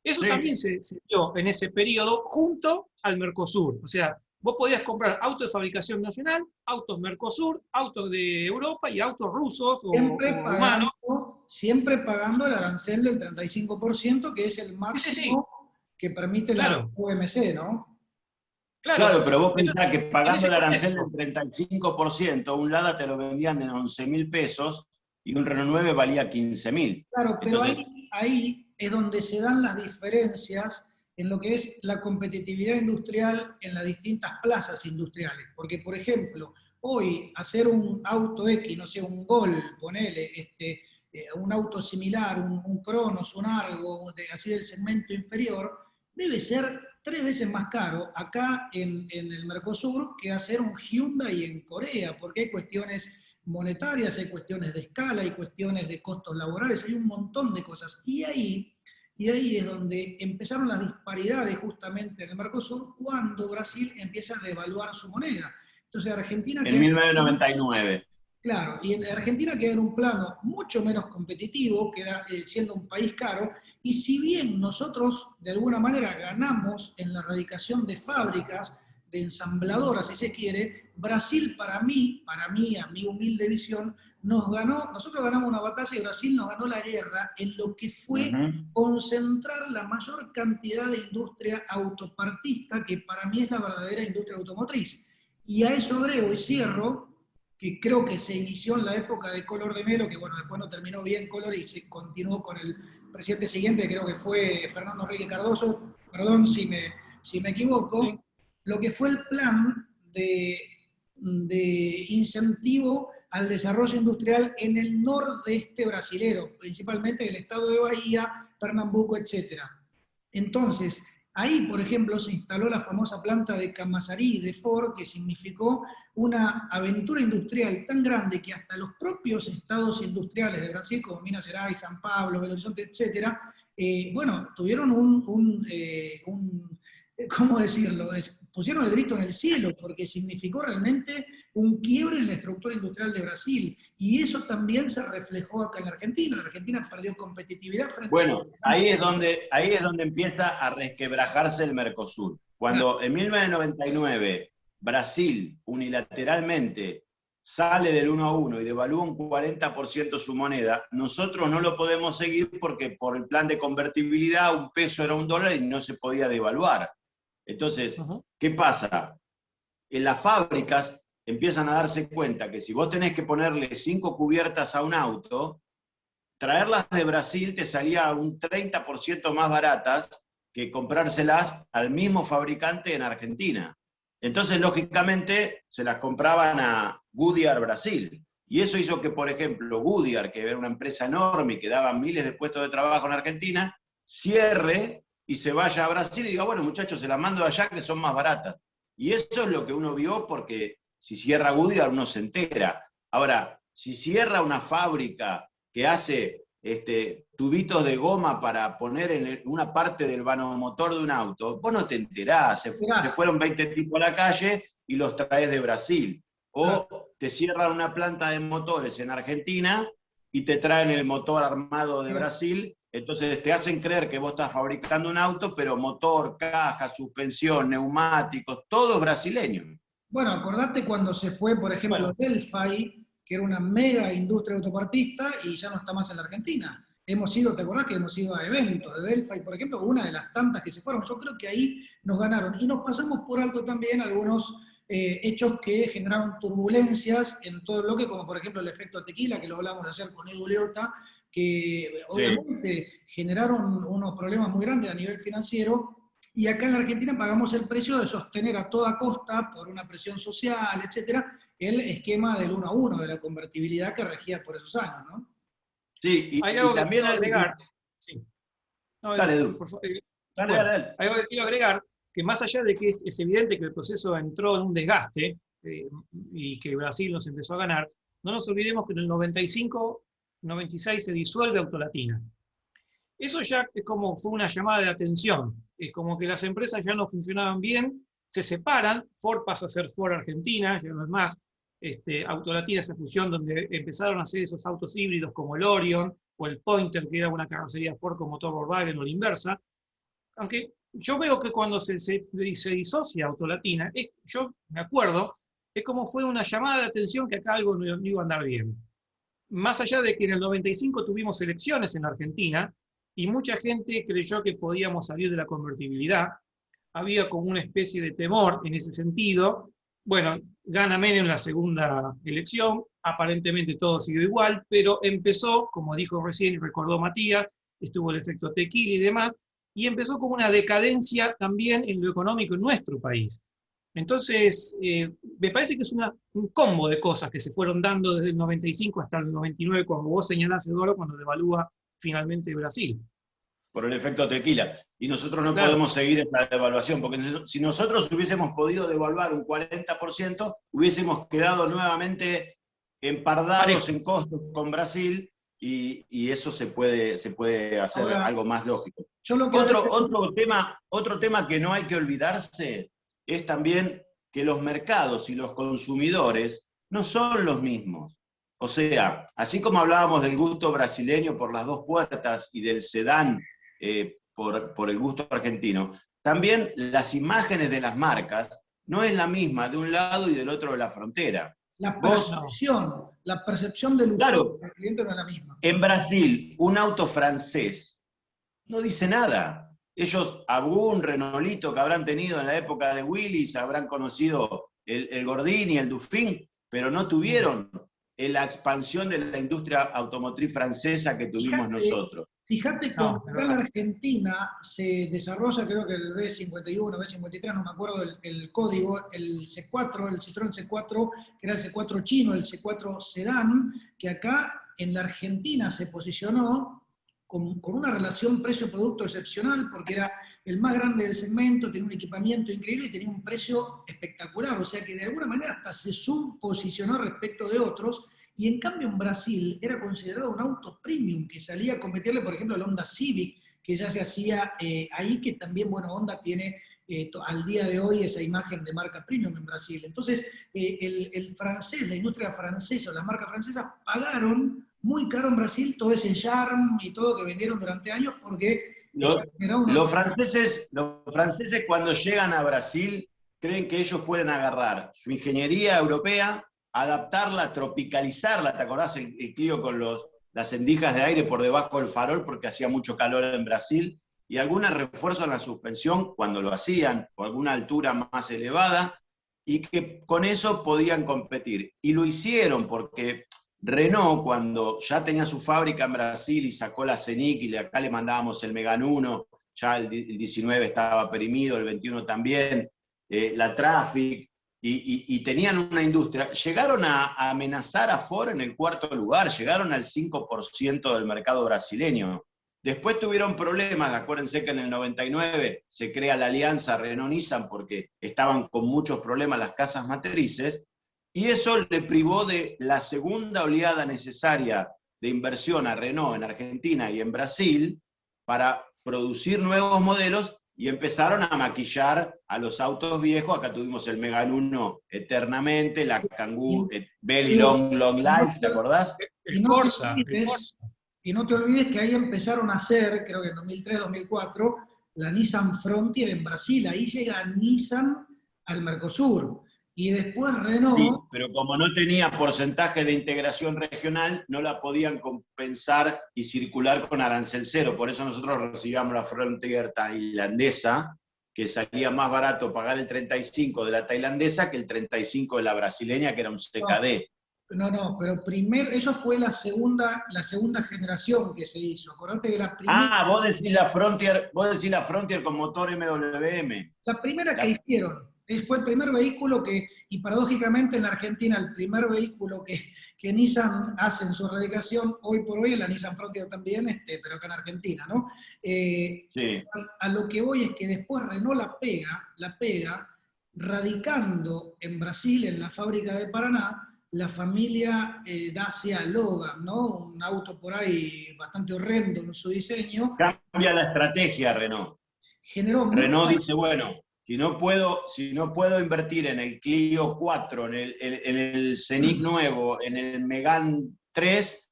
C: Eso también se dio en ese periodo junto al Mercosur. O sea, vos podías comprar autos de fabricación nacional, autos Mercosur, autos de Europa y autos rusos o rumanos.
A: Siempre pagando el arancel del 35%, que es el máximo que permite la OMC, ¿no?
B: Claro, pero vos pensás que pagando el arancel del 35%, un Lada te lo vendían en 11.000 pesos y un Renault 9 valía 15.000.
A: Claro, pero entonces, ahí es donde se dan las diferencias en lo que es la competitividad industrial en las distintas plazas industriales. Porque, por ejemplo, hoy hacer un auto X, no sé, un Gol, ponele, un auto similar, un Cronos, un Argo, así del segmento inferior, debe ser 3 veces más caro acá en el Mercosur que hacer un Hyundai en Corea, porque hay cuestiones monetarias, hay cuestiones de escala, hay cuestiones de costos laborales, hay un montón de cosas. Y ahí es donde empezaron las disparidades justamente en el Mercosur cuando Brasil empieza a devaluar su moneda. Entonces Argentina...
B: En 1999.
A: Claro, y en Argentina queda en un plano mucho menos competitivo, queda siendo un país caro, y si bien nosotros de alguna manera ganamos en la erradicación de fábricas, de ensambladoras si se quiere, Brasil para mí, a mi humilde visión, nosotros ganamos una batalla y Brasil nos ganó la guerra en lo que fue concentrar la mayor cantidad de industria autopartista, que para mí es la verdadera industria automotriz. Y a eso agrego y cierro, que creo que se inició en la época de Collor de Mello, que bueno, después no terminó bien Collor y se continuó con el presidente siguiente, creo que fue Fernando Henrique Cardoso, perdón si me equivoco, sí. Lo que fue el plan de incentivo al desarrollo industrial en el nordeste brasilero, principalmente el estado de Bahía, Pernambuco, etc. Entonces, ahí, por ejemplo, se instaló la famosa planta de Camaçari de Ford, que significó una aventura industrial tan grande que hasta los propios estados industriales de Brasil, como Minas Gerais, San Pablo, Belo Horizonte, etc., bueno, tuvieron ¿cómo decirlo? Pusieron el grito en el cielo, porque significó realmente un quiebre en la estructura industrial de Brasil. Y eso también se reflejó acá en la Argentina. La Argentina perdió competitividad frente
B: a... ahí es donde empieza a resquebrajarse el Mercosur. Cuando en 1999 Brasil unilateralmente sale del 1 a 1 y devalúa un 40% su moneda, nosotros no lo podemos seguir porque por el plan de convertibilidad un peso era $1 y no se podía devaluar. Entonces, ¿qué pasa? En las fábricas empiezan a darse cuenta que si vos tenés que ponerle 5 cubiertas a un auto, traerlas de Brasil te salía un 30% más baratas que comprárselas al mismo fabricante en Argentina. Entonces, lógicamente, se las compraban a Goodyear Brasil. Y eso hizo que, por ejemplo, Goodyear, que era una empresa enorme y que daba miles de puestos de trabajo en Argentina, cierre y se vaya a Brasil y diga, bueno, muchachos, se las mando allá que son más baratas. Y eso es lo que uno vio, porque si cierra Goodyear uno se entera. Ahora, si cierra una fábrica que hace tubitos de goma para poner en una parte del vanomotor de un auto, vos no te enterás, se fueron 20 tipos a la calle y los traes de Brasil. O te cierran una planta de motores en Argentina y te traen el motor armado de Brasil. Entonces te hacen creer que vos estás fabricando un auto, pero motor, caja, suspensión, neumáticos, todo es brasileño.
A: Bueno, acordate cuando se fue, por ejemplo, Delphi, que era una mega industria autopartista y ya no está más en la Argentina. hemos ido, ¿te acordás que hemos ido a eventos de Delphi, por ejemplo, una de las tantas que se fueron? Yo creo que ahí nos ganaron. Y nos pasamos por alto también algunos hechos que generaron turbulencias en todo el bloque, como por ejemplo el efecto tequila, que lo hablamos ayer con Edu Leota, que obviamente generaron unos problemas muy grandes a nivel financiero, y acá en la Argentina pagamos el precio de sostener a toda costa, por una presión social, etcétera, el esquema del 1 a 1, de la convertibilidad que regía por esos años, ¿no?
B: Sí,
C: Hay algo
B: y
C: que
B: también
C: quiero
B: hay...
C: agregar. Sí. No,
B: Dale, Edu.
C: por favor,
B: Dale,
C: bueno,
B: dale.
C: hay algo que quiero agregar, que más allá de que es evidente que el proceso entró en un desgaste y que Brasil nos empezó a ganar, no nos olvidemos que en el 95-96 se disuelve Autolatina. Eso ya es como fue una llamada de atención, es como que las empresas ya no funcionaban bien, se separan, Ford pasa a ser Ford Argentina, ya no es más, Autolatina, esa fusión donde empezaron a hacer esos autos híbridos como el Orion o el Pointer, que era una carrocería Ford con motor Volkswagen o la inversa. Aunque yo veo que cuando se disocia Autolatina, yo me acuerdo, es como fue una llamada de atención que acá algo no iba a andar bien. Más allá de que en el 95 tuvimos elecciones en Argentina y mucha gente creyó que podíamos salir de la convertibilidad, había como una especie de temor en ese sentido. Bueno, gana Menem la segunda elección, aparentemente todo siguió igual, pero empezó, como dijo recién y recordó Matías, estuvo el efecto tequila y demás, y empezó como una decadencia también en lo económico en nuestro país. Entonces, me parece que es un combo de cosas que se fueron dando desde el 95 hasta el 99, como vos señalás, Eduardo, cuando devalúa finalmente Brasil.
B: Por el efecto tequila. Y nosotros no
C: Claro.
B: podemos seguir esta devaluación, porque si nosotros hubiésemos podido devaluar un 40%, hubiésemos quedado nuevamente empardados en costos con Brasil, y eso se puede hacer
A: Ahora,
B: algo más lógico.
A: Yo lo que
B: Otro tema que no hay que olvidarse es también que los mercados y los consumidores no son los mismos. O sea, así como hablábamos del gusto brasileño por las dos puertas y del sedán por el gusto argentino, también las imágenes de las marcas no es la misma de un lado y del otro de la frontera.
A: La percepción del usuario,
B: claro,
A: del cliente no es la misma.
B: En Brasil, un auto francés no dice nada. Ellos, algún Renaultito que habrán tenido en la época de Willis, habrán conocido el Gordini, el Dufin, pero no tuvieron la expansión de la industria automotriz francesa que tuvimos nosotros.
A: Fíjate, cuando acá en la Argentina se desarrolla, creo que el B51, B53, no me acuerdo el código, el C4, el Citroën C4, que era el C4 chino, el C4 Sedán, que acá en la Argentina se posicionó con una relación precio-producto excepcional, porque era el más grande del segmento, tenía un equipamiento increíble y tenía un precio espectacular, o sea que de alguna manera hasta se subposicionó respecto de otros, y en cambio en Brasil era considerado un auto premium, que salía a competirle, por ejemplo, al Honda Civic, que ya se hacía ahí, que también, bueno, Honda tiene al día de hoy esa imagen de marca premium en Brasil. Entonces, el francés, la industria francesa, las marcas francesas pagaron muy caro en Brasil todo ese charm y todo que vendieron durante años, porque
B: los franceses cuando llegan a Brasil creen que ellos pueden agarrar su ingeniería europea, adaptarla, tropicalizarla. ¿Te acordás el Clio con las endijas de aire por debajo del farol porque hacía mucho calor en Brasil? Y algunos refuerzos en la suspensión cuando lo hacían, o alguna altura más elevada, y que con eso podían competir. Y lo hicieron porque Renault, cuando ya tenía su fábrica en Brasil y sacó la Scenic, y acá le mandábamos el Megane 1, ya el 19 estaba perimido, el 21 también, la Traffic, y tenían una industria, llegaron a amenazar a Ford en el cuarto lugar, llegaron al 5% del mercado brasileño. Después tuvieron problemas, acuérdense que en el 99 se crea la alianza Renault-Nissan porque estaban con muchos problemas las casas matrices, y eso le privó de la segunda oleada necesaria de inversión a Renault en Argentina y en Brasil para producir nuevos modelos, y empezaron a maquillar a los autos viejos. Acá tuvimos el Megane 1 eternamente, la Kangoo Very Long Life, ¿te acordás?
C: El Corsa.
A: Y no te olvides que ahí empezaron a hacer, creo que en 2003-2004, la Nissan Frontier en Brasil. Ahí llega Nissan al Mercosur. Y después Renault...
B: Sí, pero como no tenía porcentaje de integración regional, no la podían compensar y circular con arancel cero. Por eso nosotros recibíamos la Frontier tailandesa, que salía más barato pagar el 35 de la tailandesa que el 35 de la brasileña, que era un CKD.
A: No, pero eso fue la segunda generación que se hizo. Acordate que la primera...
B: Vos decís la Frontier con motor MWM.
A: La primera que hicieron. Fue el primer vehículo y paradójicamente en la Argentina, el primer vehículo que Nissan hace en su erradicación, hoy por hoy es la Nissan Frontier también, pero acá en Argentina, ¿no?
B: Sí.
A: A lo que voy es que después Renault la pega, radicando en Brasil, en la fábrica de Paraná, la familia Dacia Logan, ¿no? Un auto por ahí bastante horrendo en su diseño.
B: Cambia la estrategia, Renault. Renault dice, bueno, si no puedo invertir en el Clio 4, en el Scenic nuevo, en el Megane 3,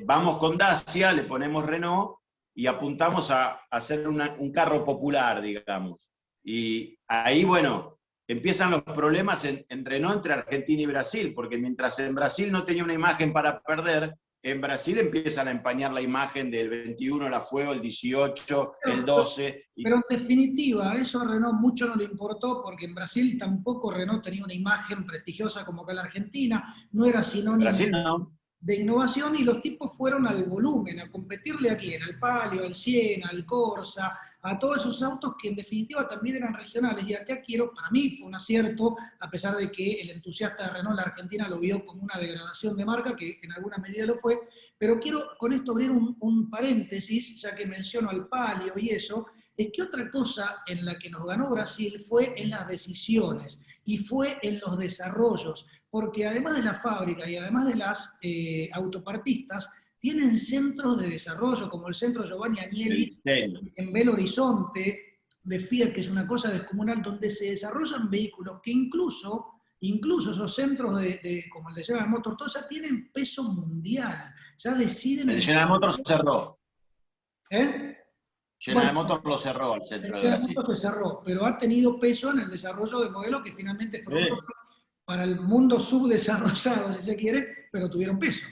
B: vamos con Dacia, le ponemos Renault y apuntamos a hacer un carro popular, digamos. Y ahí, bueno, empiezan los problemas en Renault entre Argentina y Brasil, porque mientras en Brasil no tenía una imagen para perder, en Brasil empiezan a empañar la imagen del 21, la Fuego, el 18, el 12.
A: Pero en definitiva, eso a Renault mucho no le importó, porque en Brasil tampoco Renault tenía una imagen prestigiosa como acá en la Argentina, no era sinónimo de innovación, y los tipos fueron al volumen, a competirle a quién, al Palio, al Siena, al Corsa, a todos esos autos que en definitiva también eran regionales. Y acá para mí fue un acierto, a pesar de que el entusiasta de Renault en la Argentina lo vio como una degradación de marca, que en alguna medida lo fue, pero quiero con esto abrir un paréntesis, ya que menciono al Palio y eso, es que otra cosa en la que nos ganó Brasil fue en las decisiones y fue en los desarrollos, porque además de las fábricas y además de las autopartistas, tienen centros de desarrollo, como el centro Giovanni Agnelli en Belo Horizonte, de Fiat, que es una cosa descomunal, donde se desarrollan vehículos que incluso esos centros como el de General Motors, todos ya tienen peso mundial, ya deciden...
B: El General Motors cerró. General
A: Bueno,
B: Motors lo cerró al centro de
A: General
B: Brasil.
A: Motors se cerró, pero ha tenido peso en el desarrollo de modelos que finalmente fueron para el mundo subdesarrollado, si se quiere, pero tuvieron peso.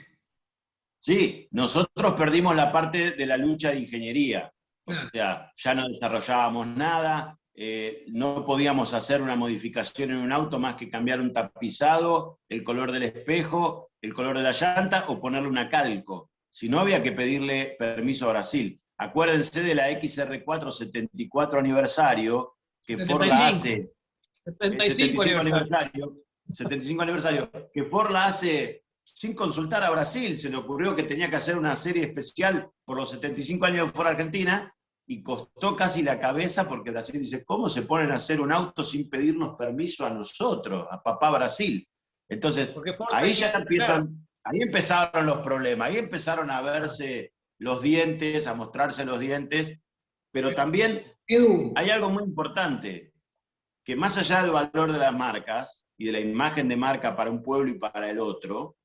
B: Sí, nosotros perdimos la parte de la lucha de ingeniería. O sea, ya no desarrollábamos nada, no podíamos hacer una modificación en un auto más que cambiar un tapizado, el color del espejo, el color de la llanta o ponerle una calco. Si no, había que pedirle permiso a Brasil. Acuérdense de la XR4 74 aniversario, que Ford la hace...
C: 75 aniversario.
B: 75 aniversario, que Ford la hace sin consultar a Brasil. Se le ocurrió que tenía que hacer una serie especial por los 75 años de Ford Argentina y costó casi la cabeza porque Brasil dice, ¿cómo se ponen a hacer un auto sin pedirnos permiso a nosotros, a papá Brasil? Entonces, ahí ya ahí empezaron los problemas, ahí empezaron a verse los dientes, a mostrarse los dientes, pero también hay algo muy importante, que más allá del valor de las marcas, y de la imagen de marca para un pueblo y para el otro,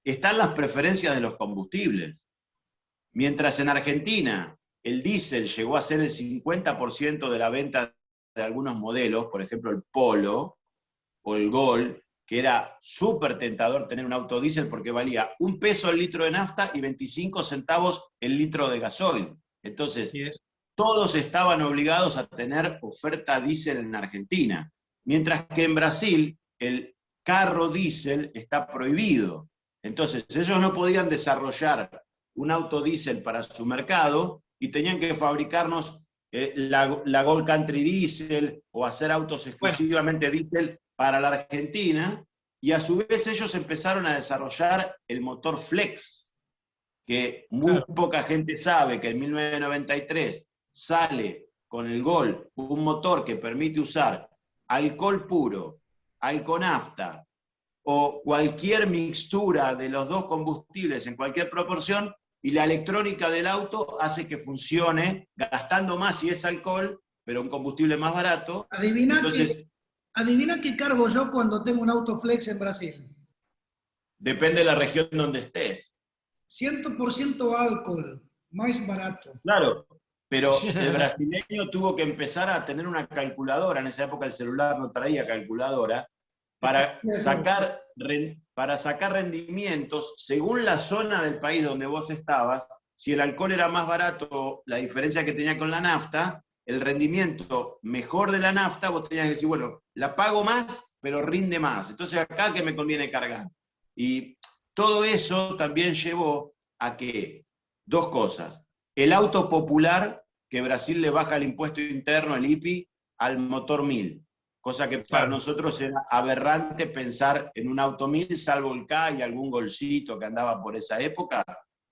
B: están las preferencias de los combustibles. Mientras en Argentina el diésel llegó a ser el 50% de la venta de algunos modelos, por ejemplo el Polo o el Gol, que era súper tentador tener un auto diésel porque valía $1 el litro de nafta y 25 centavos el litro de gasoil. Entonces, todos estaban obligados a tener oferta diésel en Argentina. Mientras que en Brasil el carro diésel está prohibido. Entonces ellos no podían desarrollar un auto diésel para su mercado y tenían que fabricarnos la Gold Country Diesel o hacer autos exclusivamente diésel para la Argentina, y a su vez ellos empezaron a desarrollar el motor Flex, que muy poca gente sabe que en 1993 sale con el Gol un motor que permite usar alcohol puro, alconafta o cualquier mixtura de los dos combustibles en cualquier proporción, y la electrónica del auto hace que funcione gastando más si es alcohol, pero un combustible más barato.
A: Adivina qué cargo yo cuando tengo un auto Flex en Brasil.
B: Depende de la región donde estés.
A: 100% alcohol, más barato.
B: Claro. Pero el brasileño tuvo que empezar a tener una calculadora, en esa época el celular no traía calculadora, para sacar rendimientos, según la zona del país donde vos estabas, si el alcohol era más barato, la diferencia que tenía con la nafta, el rendimiento mejor de la nafta, vos tenías que decir, bueno, la pago más, pero rinde más. Entonces acá que me conviene cargar. Y todo eso también llevó a que, dos cosas, el auto popular, que Brasil le baja el impuesto interno, el IPI, al motor 1000, cosa que para nosotros era aberrante pensar en un auto 1000, salvo el K y algún golcito que andaba por esa época,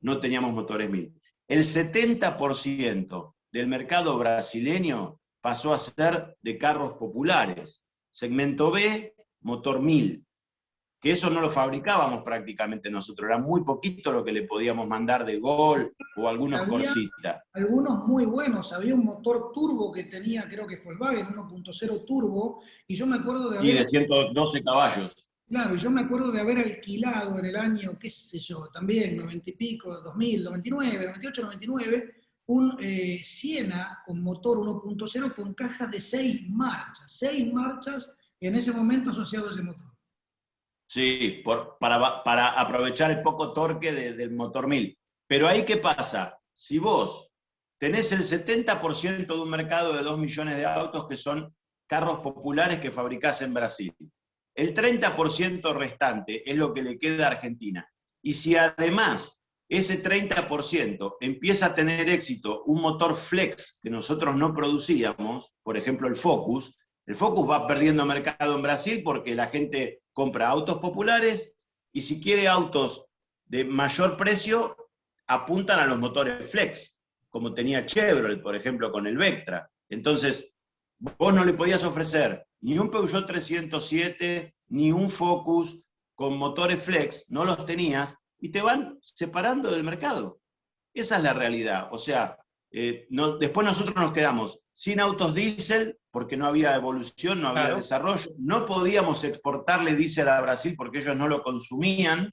B: no teníamos motores 1000. El 70% del mercado brasileño pasó a ser de carros populares, segmento B, motor 1000, que eso no lo fabricábamos prácticamente nosotros, era muy poquito lo que le podíamos mandar de Gol o algunos Corsita.
A: Algunos muy buenos, había un motor turbo que tenía, creo que Volkswagen, 1.0 turbo, y yo me acuerdo de haber...
B: Y de 112 caballos.
A: Claro, y yo me acuerdo de haber alquilado en el año, qué sé yo, también, 90 y pico, 2000, 99, 98, 99, un Siena con motor 1.0 con caja de 6 marchas en ese momento asociado a ese motor.
B: Sí, para aprovechar el poco torque del motor 1000. Pero ahí, ¿qué pasa? Si vos tenés el 70% de un mercado de 2 millones de autos que son carros populares que fabricás en Brasil, el 30% restante es lo que le queda a Argentina. Y si además ese 30% empieza a tener éxito un motor flex que nosotros no producíamos, por ejemplo el Focus va perdiendo mercado en Brasil porque la gente compra autos populares y si quiere autos de mayor precio, apuntan a los motores flex, como tenía Chevrolet, por ejemplo, con el Vectra. Entonces, vos no le podías ofrecer ni un Peugeot 307, ni un Focus con motores flex, no los tenías, y te van separando del mercado. Esa es la realidad. O sea, después nosotros nos quedamos sin autos diésel, porque no había evolución, no había desarrollo, no podíamos exportarle diésel a Brasil porque ellos no lo consumían.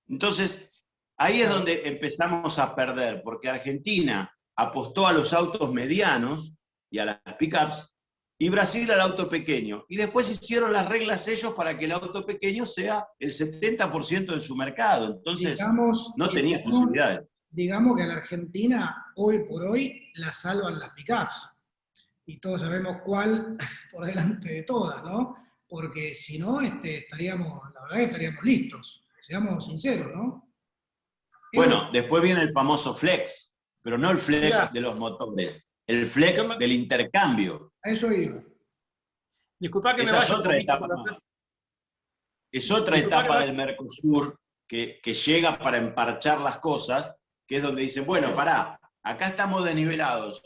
B: Entonces, ahí es donde empezamos a perder, porque Argentina apostó a los autos medianos y a las pickups, y Brasil al auto pequeño. Y después hicieron las reglas ellos para que el auto pequeño sea el 70% de su mercado. Entonces, no tenías posibilidades.
A: Digamos que a la Argentina, hoy por hoy, la salvan las pickups. Y todos sabemos cuál por delante de todas, ¿no? Porque si no, estaríamos, la verdad que estaríamos listos. Seamos sinceros, ¿no?
B: Bueno, después viene el famoso flex, pero no el flex de los motores, el flex del intercambio.
A: A eso iba.
C: Disculpa que
B: esa
C: me vaya
B: es otra etapa más. Es otra etapa del Mercosur que llega para emparchar las cosas, que es donde dicen, bueno, pará, acá estamos desnivelados,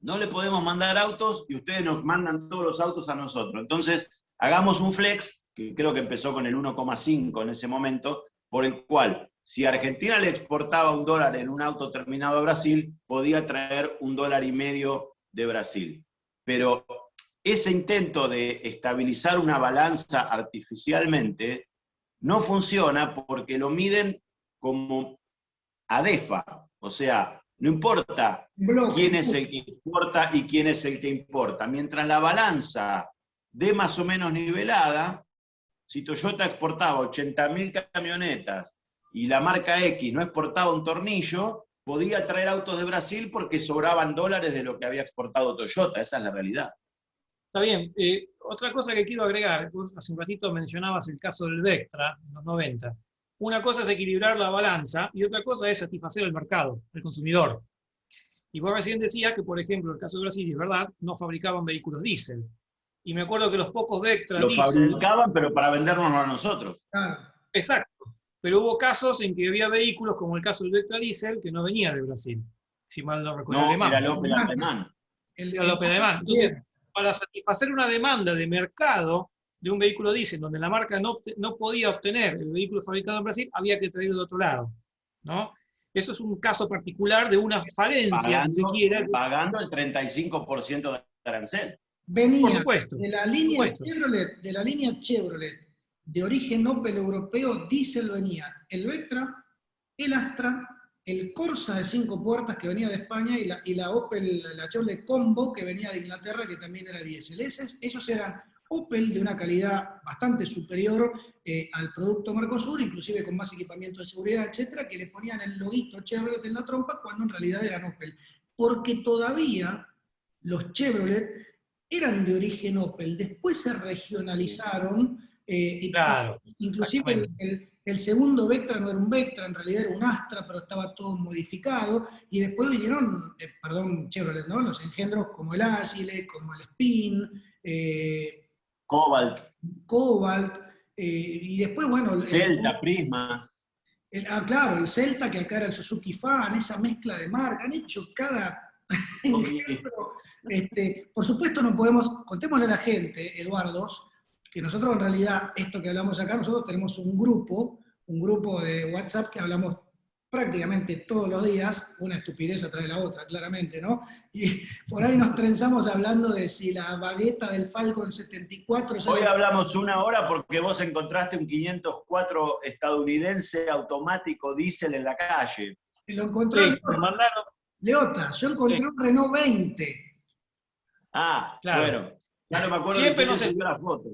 B: no le podemos mandar autos y ustedes nos mandan todos los autos a nosotros. Entonces, hagamos un flex, que creo que empezó con el 1,5 en ese momento, por el cual, si Argentina le exportaba $1 en un auto terminado a Brasil, podía traer $1,50 de Brasil. Pero ese intento de estabilizar una balanza artificialmente no funciona porque lo miden como ADEFA, o sea, no importa quién es el que exporta y quién es el que importa. Mientras la balanza dé más o menos nivelada, si Toyota exportaba 80.000 camionetas y la marca X no exportaba un tornillo, podía traer autos de Brasil porque sobraban dólares de lo que había exportado Toyota. Esa es la realidad.
C: Está bien. Otra cosa que quiero agregar, hace un ratito mencionabas el caso del Vectra, en los 90. Una cosa es equilibrar la balanza y otra cosa es satisfacer el mercado, el consumidor. Y vos recién decías que, por ejemplo, el caso de Brasil, es verdad, no fabricaban vehículos diésel. Y me acuerdo que los pocos Vectra
B: lo fabricaban, pero para vendernos a nosotros.
C: Exacto. Pero hubo casos en que había vehículos, como el caso del Vectra Diesel, que no venía de Brasil. Si mal no recuerdo.
B: No, era el Opel alemán.
C: Era el Opel alemán. Entonces, para satisfacer una demanda de mercado de un vehículo diésel, donde la marca no podía obtener el vehículo fabricado en Brasil, había que traerlo de otro lado, ¿no? Eso es un caso particular de una falencia, si se quiere.
B: Pagando el 35% de arancel.
A: Venía,
C: por supuesto,
A: de la línea Chevrolet, de origen Opel europeo, diésel venía el Vectra, el Astra, el Corsa de 5 puertas que venía de España y la Opel, la Chevrolet Combo que venía de Inglaterra, que también era diésel. Esos eran Opel de una calidad bastante superior al producto Mercosur, inclusive con más equipamiento de seguridad, etcétera, que le ponían el loguito Chevrolet en la trompa cuando en realidad eran Opel. Porque todavía los Chevrolet eran de origen Opel, después se regionalizaron,
C: Claro,
A: inclusive
C: exactamente.
A: el segundo Vectra no era un Vectra, en realidad era un Astra, pero estaba todo modificado, y después vinieron, perdón, Chevrolet, ¿no? Los engendros como el Agile, como el Spin,
B: Cobalt,
A: Cobalt, y después, bueno,
B: Delta, Prisma.
A: claro, el Celta, que acá era el Suzuki Fan, esa mezcla de marca, han hecho cada engendro. Por supuesto no podemos, contémosle a la gente, Eduardo, que nosotros en realidad, esto que hablamos acá, nosotros tenemos un grupo de WhatsApp que hablamos prácticamente todos los días, una estupidez atrás de la otra, claramente, ¿no? Y por ahí nos trenzamos hablando de si la bagueta del Falcon 74...
B: Hoy hablamos 1 hora porque vos encontraste un 504 estadounidense automático diésel en la calle.
A: Lo encontró
C: Sí, me mandaron.
A: Leota, yo encontré
C: Sí,
A: un Renault 20.
B: Ah,
C: claro.
B: bueno, ya no me acuerdo de
C: Siempre
B: quién le
C: nos,
B: subió la foto.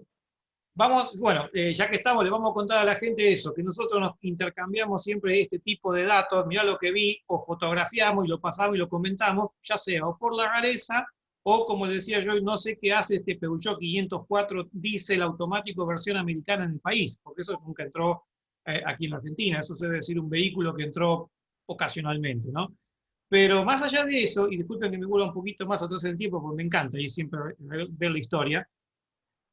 C: Vamos, bueno, ya que estamos, le vamos a contar a la gente eso, que nosotros nos intercambiamos siempre este tipo de datos, mirá lo que vi, o fotografiamos y lo pasamos y lo comentamos, ya sea o por la rareza, o como decía yo, no sé qué hace este Peugeot 504 diésel automático versión americana en el país, porque eso nunca entró aquí en la Argentina, eso debe decir un vehículo que entró ocasionalmente, ¿no? Pero más allá de eso, y disculpen que me vuelva un poquito más atrás en el tiempo, porque me encanta y siempre ver la historia.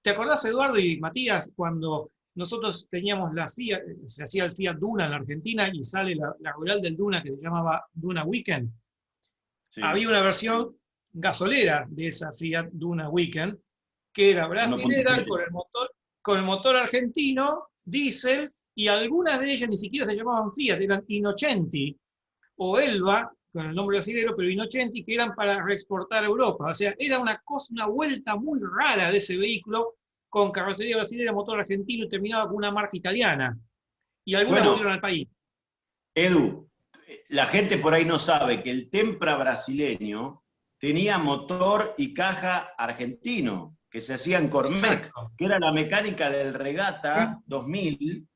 C: ¿Te acordás, Eduardo y Matías, cuando nosotros teníamos la Fiat, se hacía el Fiat Duna en la Argentina y sale la rural del Duna que se llamaba Duna Weekend?
B: Sí.
C: Había una versión gasolera de esa Fiat Duna Weekend que era brasilera
B: 1.7.
C: con el motor argentino, diésel, y algunas de ellas ni siquiera se llamaban Fiat, eran Innocenti o Elba, con el nombre brasilero, pero Innocenti, que eran para reexportar a Europa. O sea, era una cosa, una vuelta muy rara de ese vehículo, con carrocería brasileña, motor argentino y terminaba con una marca italiana. Y algunas volvieron
B: Bueno,
C: al país.
B: Edu, la gente por ahí no sabe que el Tempra brasileño tenía motor y caja argentino, que se hacía en Cormec,
C: Exacto.
B: que era la mecánica del
A: ¿Eh?
B: Regata 2000,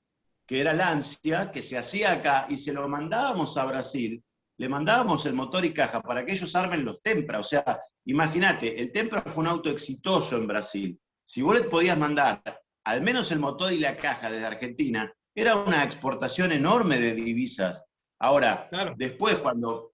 B: que era Lancia, que se hacía acá, y se lo mandábamos a Brasil, le mandábamos el motor y caja para que ellos armen los Tempra. O sea, imagínate, el Tempra fue un auto exitoso en Brasil. Si vos le podías mandar al menos el motor y la caja desde Argentina, era una exportación enorme de divisas. Ahora,
C: Claro.
B: después cuando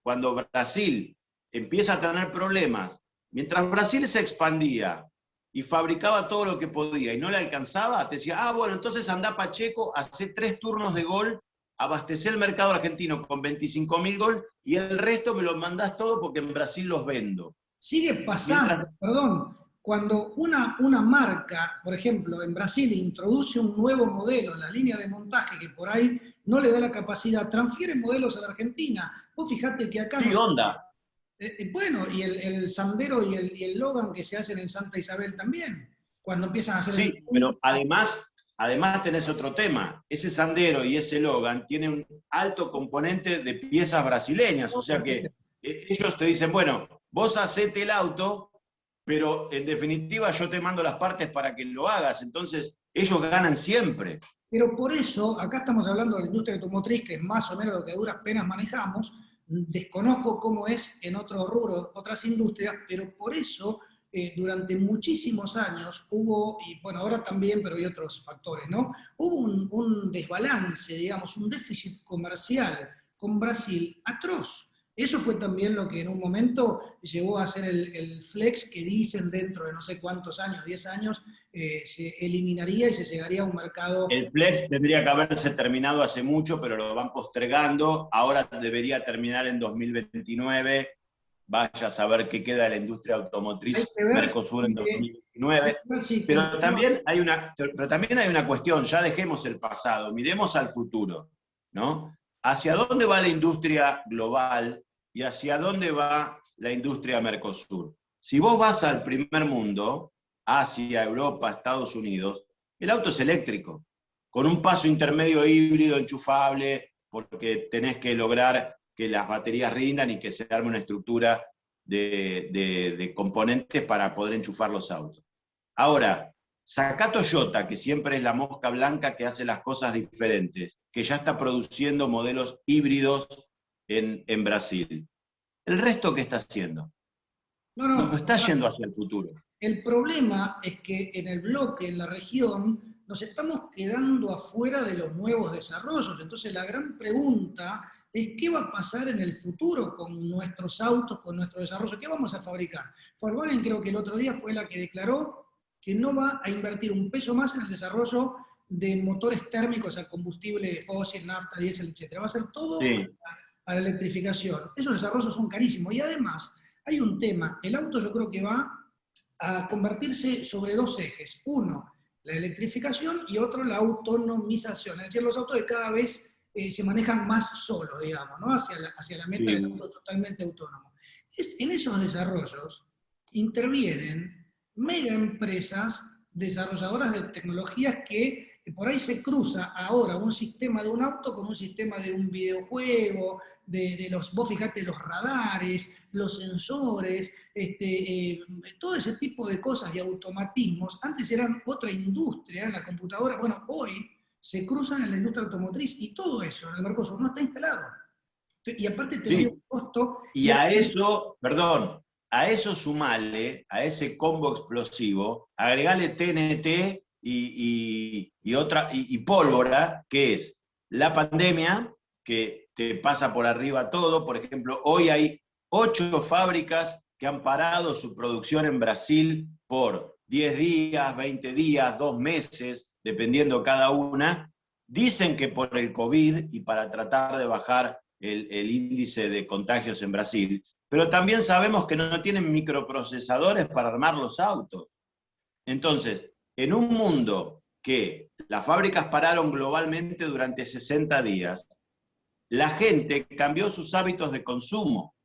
B: Brasil empieza a tener problemas, mientras Brasil se expandía y fabricaba todo lo que podía y no le alcanzaba, te decía, bueno, entonces anda Pacheco, hace 3 turnos de gol, abastecé el mercado argentino con 25.000 gol y el resto me lo mandás todo porque en Brasil los vendo.
A: Sigue pasando,
B: Mientras,
A: perdón, cuando una marca, por ejemplo, en Brasil introduce un nuevo modelo en la línea de montaje que por ahí no le da la capacidad, transfiere modelos a la Argentina. Vos fijate que acá no
B: sí,
A: se...
B: onda.
A: Bueno, y el Sandero y el Logan que se hacen en Santa Isabel también, cuando empiezan a hacer...
B: Sí, pero además tenés otro tema. Ese Sandero y ese Logan tienen un alto componente de piezas brasileñas, o sea que ellos te dicen, bueno, vos hacete el auto, pero en definitiva yo te mando las partes para que lo hagas, entonces ellos ganan siempre.
A: Pero por eso, acá estamos hablando de la industria automotriz, que es más o menos lo que a duras penas manejamos, desconozco cómo es en otros rubros, otras industrias, pero por eso durante muchísimos años hubo, y bueno, ahora también, pero hay otros factores, ¿no? Hubo un desbalance, digamos, un déficit comercial con Brasil atroz. Eso fue también lo que en un momento llevó a hacer el flex que dicen dentro de no sé cuántos años, 10 años, se eliminaría y se llegaría a un mercado...
B: El flex tendría que haberse terminado hace mucho, pero lo van postergando. Ahora debería terminar en 2029. Vaya a saber qué queda de la industria automotriz Mercosur en 2029. Pero también hay una cuestión, ya dejemos el pasado, miremos al futuro, ¿no? ¿Hacia dónde va la industria global y hacia dónde va la industria Mercosur? Si vos vas al primer mundo, Asia, Europa, Estados Unidos, el auto es eléctrico, con un paso intermedio híbrido enchufable, porque tenés que lograr que las baterías rindan y que se arme una estructura de componentes para poder enchufar los autos. Ahora, Sacá Toyota, que siempre es la mosca blanca que hace las cosas diferentes, que ya está produciendo modelos híbridos en Brasil. ¿El resto qué está haciendo?
A: No,
B: No
A: no,
B: está yendo hacia el futuro.
A: el problema es que en el bloque, en la región, nos estamos quedando afuera de los nuevos desarrollos. Entonces la gran pregunta es qué va a pasar en el futuro con nuestros autos, con nuestro desarrollo, qué vamos a fabricar. Volkswagen creo que el otro día fue la que declaró que no va a invertir un peso más en el desarrollo de motores térmicos a combustible fósil, nafta, diésel, etc. Va a ser todo
B: Sí.
A: a la electrificación. Esos desarrollos son carísimos. Y además hay un tema, el auto yo creo que va a convertirse sobre dos ejes. Uno, la electrificación y otro, la autonomización. Es decir, los autos de cada vez se manejan más solos, digamos, ¿no? Hacia la meta del auto totalmente autónomo. En esos desarrollos intervienen mega empresas desarrolladoras de tecnologías que por ahí se cruza ahora un sistema de un auto con un sistema de un videojuego, vos fijate, los radares, los sensores, todo ese tipo de cosas y automatismos, antes eran otra industria, en la computadora, bueno, hoy se cruzan en la industria automotriz y todo eso en el Mercosur no está instalado. Y aparte tendría un costo...
B: Y a eso, perdón, a eso sumale, a ese combo explosivo, agregale TNT y pólvora, que es la pandemia, que te pasa por arriba todo. Por ejemplo, hoy hay 8 fábricas que han parado su producción en Brasil por 10 días, 20 días, 2 meses, dependiendo cada una. Dicen que por el COVID y para tratar de bajar el índice de contagios en Brasil, pero también sabemos que no tienen microprocesadores para armar los autos. Entonces, en un mundo que las fábricas pararon globalmente durante 60 días, la gente cambió sus hábitos de consumo,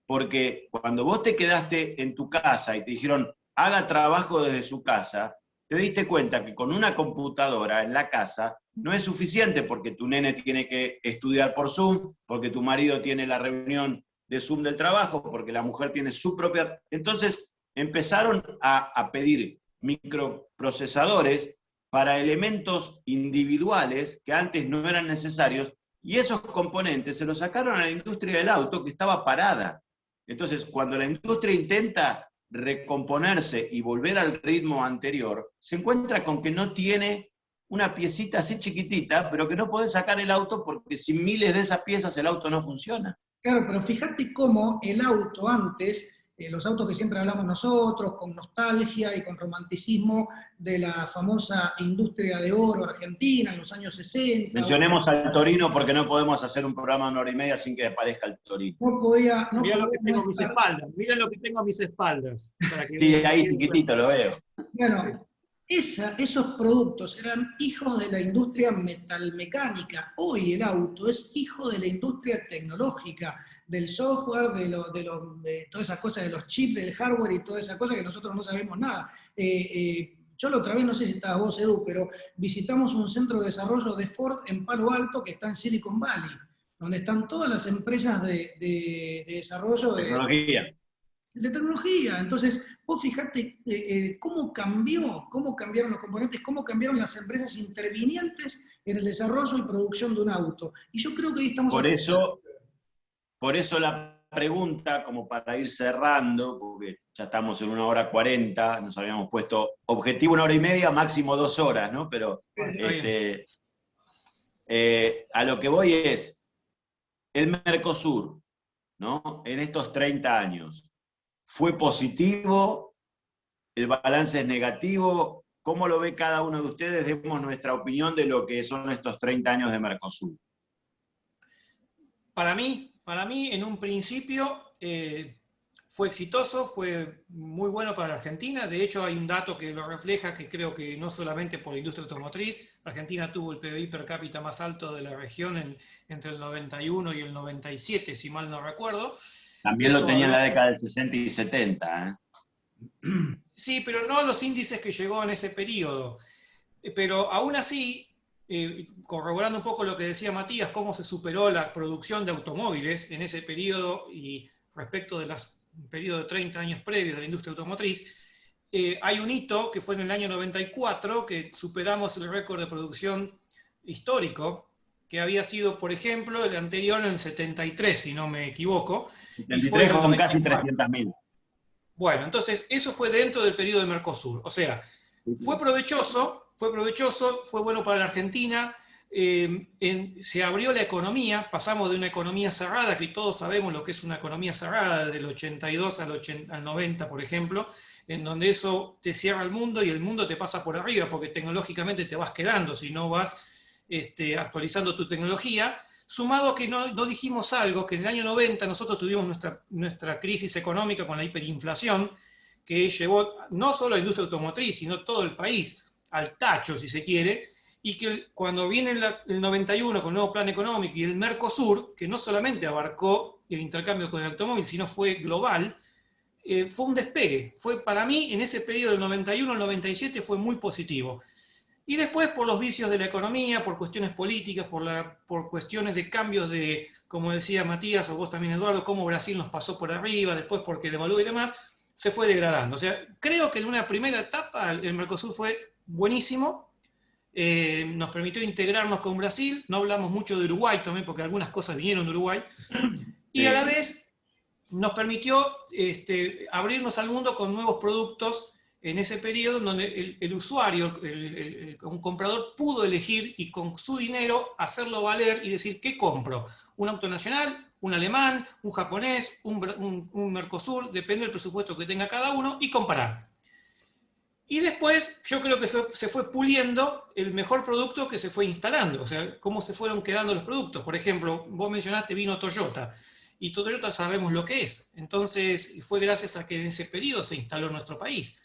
B: porque cuando vos te quedaste en tu casa y te dijeron, haga trabajo desde su casa, te diste cuenta que con una computadora en la casa no es suficiente, porque tu nene tiene que estudiar por Zoom, porque tu marido tiene la reunión de Zoom del trabajo, porque la mujer tiene su propia... Entonces empezaron a pedir microprocesadores para elementos individuales que antes no eran necesarios, y esos componentes se los sacaron a la industria del auto, que estaba parada. Entonces, cuando la industria intenta recomponerse y volver al ritmo anterior, se encuentra con que no tiene una piecita así chiquitita, pero que no podés sacar el auto porque sin miles de esas piezas el auto no funciona.
A: Claro, pero fíjate cómo el auto antes, los autos que siempre hablamos nosotros, con nostalgia y con romanticismo de la famosa industria de oro argentina en los años 60.
B: Mencionemos al Torino porque no podemos hacer un programa de 1 hora y media sin que aparezca el Torino.
C: Mirá lo que tengo a mis espaldas, mirá lo que tengo a mis espaldas.
B: Sí, ahí chiquitito lo veo.
A: Bueno, esos productos eran hijos de la industria metalmecánica. Hoy el auto es hijo de la industria tecnológica, del software, de todas esas cosas, de los chips, del hardware y todas esas cosas que nosotros no sabemos nada. Yo la otra vez, no sé si estabas vos, Edu, pero visitamos un centro de desarrollo de Ford en Palo Alto que está en Silicon Valley, donde están todas las empresas de desarrollo de tecnología. Entonces, vos fijate cómo cambiaron los componentes, cómo cambiaron las empresas intervinientes en el desarrollo y producción de un auto. Y yo creo que ahí estamos...
B: Por eso la pregunta, como para ir cerrando, porque ya estamos en 1 hora 40, nos habíamos puesto objetivo 1 hora y media, máximo 2 horas, ¿no? Pero a lo que voy es, el Mercosur, ¿no? En estos 30 años, ¿fue positivo? ¿El balance es negativo? ¿Cómo lo ve cada uno de ustedes? Demos nuestra opinión de lo que son estos 30 años de Mercosur.
C: Para mí, en un principio, fue exitoso, fue muy bueno para la Argentina. De hecho, hay un dato que lo refleja, que creo que no solamente por la industria automotriz, Argentina tuvo el PBI per cápita más alto de la región entre el 91 y el 97, si mal no recuerdo.
B: También lo tenía en la década del 60 y 70.
C: Sí, pero no los índices que llegó en ese periodo. Pero aún así, corroborando un poco lo que decía Matías, cómo se superó la producción de automóviles en ese periodo y respecto de los periodos de 30 años previos de la industria automotriz, hay un hito que fue en el año 94, que superamos el récord de producción histórico, que había sido, por ejemplo, el anterior en el 73, si no me equivoco.
B: 73 con casi 300.000.
C: Bueno, entonces eso fue dentro del periodo de Mercosur. O sea, fue provechoso, fue bueno para la Argentina. Se abrió la economía, pasamos de una economía cerrada, que todos sabemos lo que es una economía cerrada, desde el 82 al 90, por ejemplo, en donde eso te cierra el mundo y el mundo te pasa por arriba, porque tecnológicamente te vas quedando si no vas actualizando tu tecnología. Sumado que no dijimos algo, que en el año 90 nosotros tuvimos nuestra crisis económica con la hiperinflación, que llevó no solo a la industria automotriz, sino todo el país al tacho, si se quiere, y que cuando viene el 91 con el nuevo plan económico y el Mercosur, que no solamente abarcó el intercambio con el automóvil, sino fue global, fue un despegue. Fue, para mí, en ese periodo del 91 al 97 fue muy positivo. Y después, por los vicios de la economía, por cuestiones políticas, por cuestiones de cambios de, como decía Matías, o vos también, Eduardo, cómo Brasil nos pasó por arriba, después porque devaluó y demás, se fue degradando. O sea, creo que en una primera etapa el Mercosur fue buenísimo, nos permitió integrarnos con Brasil, no hablamos mucho de Uruguay también, porque algunas cosas vinieron de Uruguay, y a la vez nos permitió abrirnos al mundo con nuevos productos en ese periodo, donde el usuario, un comprador pudo elegir y con su dinero hacerlo valer y decir, ¿qué compro? ¿Un auto nacional? ¿Un alemán? ¿Un japonés? ¿Un Mercosur? Depende del presupuesto que tenga cada uno, y comparar. Y después yo creo que se fue puliendo el mejor producto que se fue instalando, o sea, cómo se fueron quedando los productos. Por ejemplo, vos mencionaste vino Toyota, y Toyota sabemos lo que es. Entonces fue gracias a que en ese periodo se instaló en nuestro país.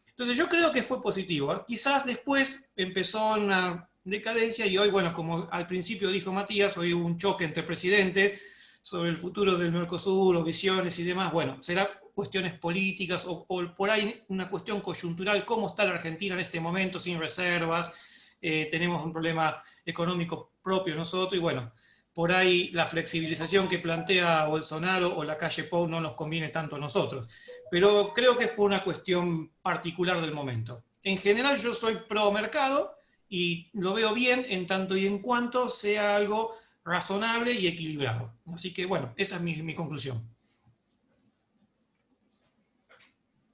C: Entonces yo creo que fue positivo, ¿eh? Quizás después empezó una decadencia y hoy, bueno, como al principio dijo Matías, hoy hubo un choque entre presidentes sobre el futuro del Mercosur, o visiones y demás. Bueno, será cuestiones políticas o por ahí una cuestión coyuntural, cómo está la Argentina en este momento sin reservas, tenemos un problema económico propio nosotros y bueno, por ahí la flexibilización que plantea Bolsonaro o la calle Pou no nos conviene tanto a nosotros. Pero creo que es por una cuestión particular del momento. En general yo soy pro mercado y lo veo bien en tanto y en cuanto sea algo razonable y equilibrado. Así que bueno, esa es mi conclusión.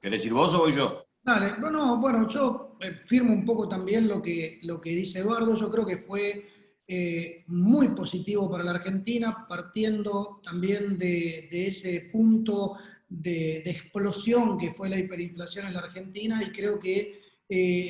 B: ¿Querés ir vos o voy yo?
A: Dale, no, bueno, yo firmo un poco también lo que dice Eduardo. Yo creo que fue muy positivo para la Argentina, partiendo también de ese punto de explosión que fue la hiperinflación en la Argentina, y creo que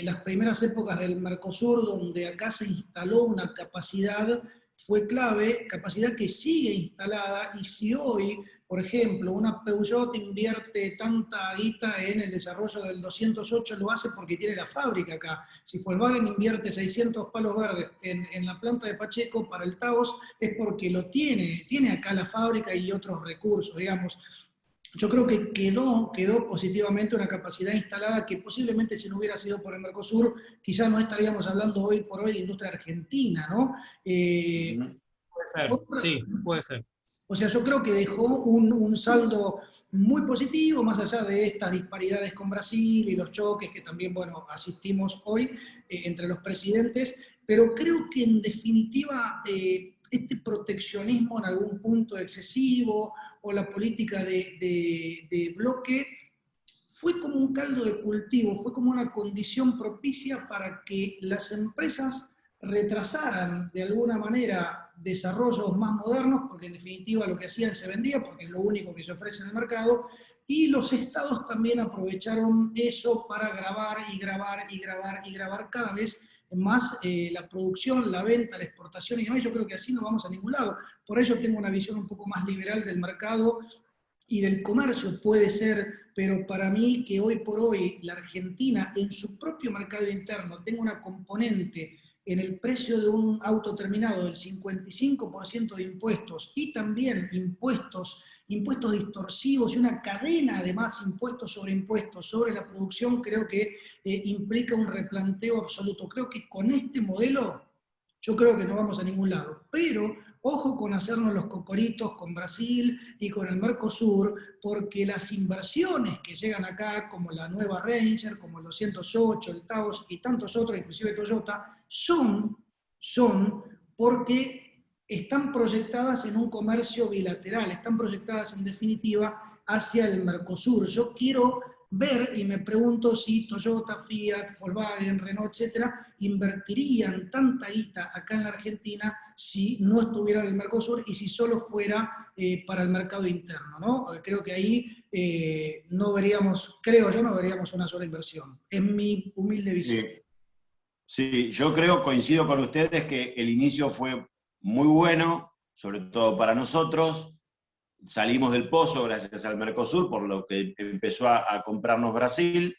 A: las primeras épocas del Mercosur, donde acá se instaló una capacidad, fue clave, capacidad que sigue instalada, y si hoy, por ejemplo, una Peugeot invierte tanta guita en el desarrollo del 208, lo hace porque tiene la fábrica acá. Si Volkswagen invierte 600 palos verdes en la planta de Pacheco para el Taos, es porque lo tiene acá la fábrica y otros recursos, digamos. Yo creo que quedó positivamente una capacidad instalada que posiblemente, si no hubiera sido por el Mercosur, quizás no estaríamos hablando hoy por hoy de industria argentina, ¿no?
C: Puede ser, sí, puede ser.
A: O sea, yo creo que dejó un saldo muy positivo, más allá de estas disparidades con Brasil y los choques que también, bueno, asistimos hoy entre los presidentes, pero creo que en definitiva este proteccionismo en algún punto excesivo, o la política de bloque, fue como un caldo de cultivo, fue como una condición propicia para que las empresas retrasaran de alguna manera desarrollos más modernos, porque en definitiva lo que hacían se vendía, porque es lo único que se ofrece en el mercado, y los estados también aprovecharon eso para grabar y grabar y grabar y grabar cada vez más la producción, la venta, la exportación y demás. Yo creo que así no vamos a ningún lado. Por ello tengo una visión un poco más liberal del mercado y del comercio, puede ser, pero para mí que hoy por hoy la Argentina en su propio mercado interno tenga una componente en el precio de un auto terminado del 55% de impuestos, y también impuestos distorsivos y una cadena de más impuestos sobre la producción, creo que implica un replanteo absoluto. Creo que con este modelo, yo creo que no vamos a ningún lado. Pero ojo con hacernos los cocoritos con Brasil y con el Mercosur, porque las inversiones que llegan acá, como la nueva Ranger, como el 208, el Taos y tantos otros, inclusive Toyota, son porque están proyectadas en un comercio bilateral, están proyectadas en definitiva hacia el Mercosur. Yo quiero ver, y me pregunto si Toyota, Fiat, Volkswagen, Renault, etcétera, invertirían tanta guita acá en la Argentina si no estuviera en el Mercosur y si solo fuera para el mercado interno, ¿no? Creo que ahí no veríamos una sola inversión. Es mi humilde visión.
B: Sí, yo coincido con ustedes que el inicio fue muy bueno, sobre todo para nosotros. Salimos del pozo gracias al Mercosur, por lo que empezó a comprarnos Brasil.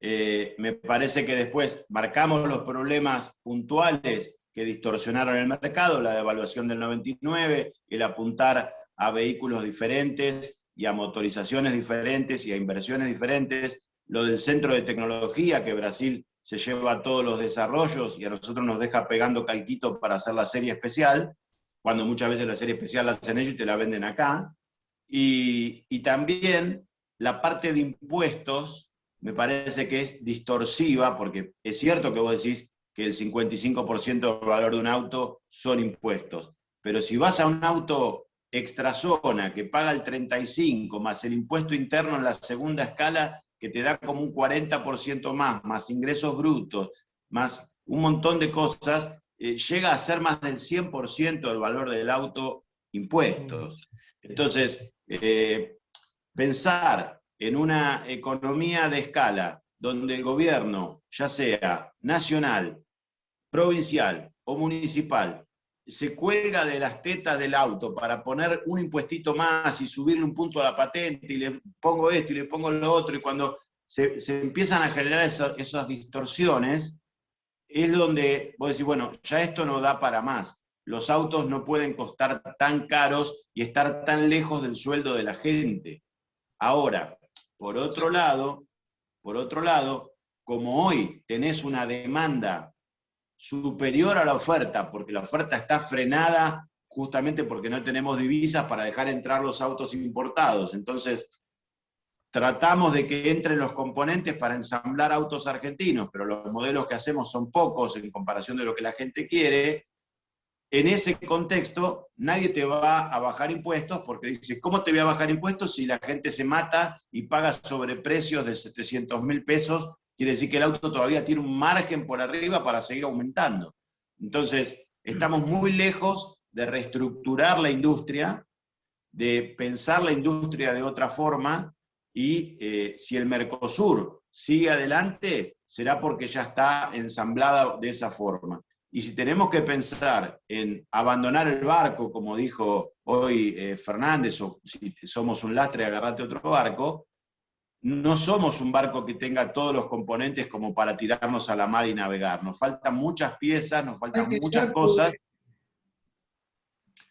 B: Me parece que después marcamos los problemas puntuales que distorsionaron el mercado, la devaluación del 99, el apuntar a vehículos diferentes y a motorizaciones diferentes y a inversiones diferentes, lo del centro de tecnología, que Brasil se lleva todos los desarrollos y a nosotros nos deja pegando calquito para hacer la serie especial, cuando muchas veces la serie especial la hacen ellos y te la venden acá. Y también la parte de impuestos me parece que es distorsiva, porque es cierto que vos decís que el 55% del valor de un auto son impuestos, pero si vas a un auto extrazona que paga el 35% más el impuesto interno en la segunda escala, que te da como un 40% más ingresos brutos, más un montón de cosas, llega a ser más del 100% del valor del auto impuestos. Entonces, pensar en una economía de escala donde el gobierno, ya sea nacional, provincial o municipal, se cuelga de las tetas del auto para poner un impuestito más y subirle un punto a la patente y le pongo esto y le pongo lo otro, y cuando se empiezan a generar esas distorsiones, es donde vos decís, bueno, ya esto no da para más. Los autos no pueden costar tan caros y estar tan lejos del sueldo de la gente. Ahora, por otro lado, como hoy tenés una demanda superior a la oferta, porque la oferta está frenada justamente porque no tenemos divisas para dejar entrar los autos importados. Entonces, tratamos de que entren los componentes para ensamblar autos argentinos, pero los modelos que hacemos son pocos en comparación de lo que la gente quiere. En ese contexto, nadie te va a bajar impuestos, porque dice, ¿cómo te voy a bajar impuestos si la gente se mata y paga sobreprecios de 700.000 pesos? Quiere decir que el auto todavía tiene un margen por arriba para seguir aumentando. Entonces, estamos muy lejos de reestructurar la industria, de pensar la industria de otra forma, y si el Mercosur sigue adelante, será porque ya está ensamblada de esa forma. Y si tenemos que pensar en abandonar el barco, como dijo hoy Fernández, o si somos un lastre, agarrate otro barco, no somos un barco que tenga todos los componentes como para tirarnos a la mar y navegar. Nos faltan muchas piezas, nos faltan muchas cosas.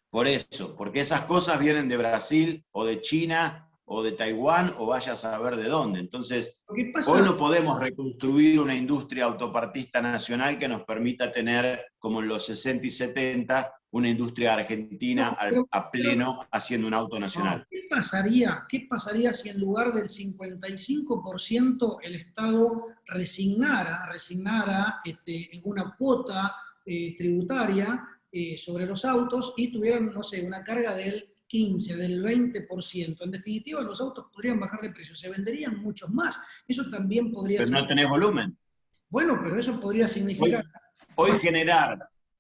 B: Por eso, porque esas cosas vienen de Brasil o de China o de Taiwán, o vaya a saber de dónde. Entonces, hoy no podemos reconstruir una industria autopartista nacional que nos permita tener, como en los 60 y 70, una industria argentina a pleno haciendo un auto nacional.
A: ¿Qué pasaría si en lugar del 55% el Estado resignara una cuota tributaria sobre los autos y tuvieran, no sé, una carga del 15, del 20%. En definitiva, los autos podrían bajar de precio, se venderían muchos más. Eso también podría
B: ser... Pero no tenés volumen.
A: Bueno, pero eso podría significar...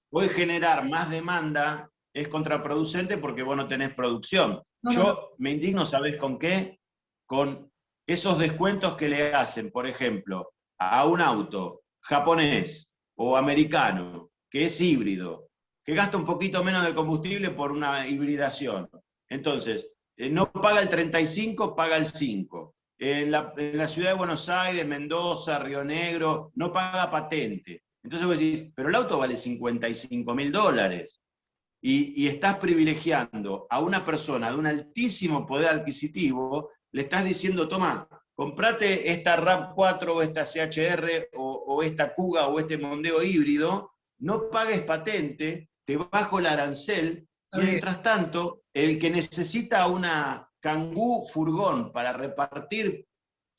B: Hoy generar más demanda es contraproducente porque vos no tenés producción. Yo me indigno, ¿sabés con qué? Con esos descuentos que le hacen, por ejemplo, a un auto japonés o americano que es híbrido, que gasta un poquito menos de combustible por una hibridación. Entonces, no paga el 35, paga el 5. En la ciudad de Buenos Aires, Mendoza, Río Negro, no paga patente. Entonces vos decís, pero el auto vale $55.000. Y estás privilegiando a una persona de un altísimo poder adquisitivo, le estás diciendo, toma, comprate esta RAV4 o esta CHR o esta Kuga o este Mondeo híbrido, no pagues patente, te bajo el arancel Mientras tanto, el que necesita una Kangoo furgón para repartir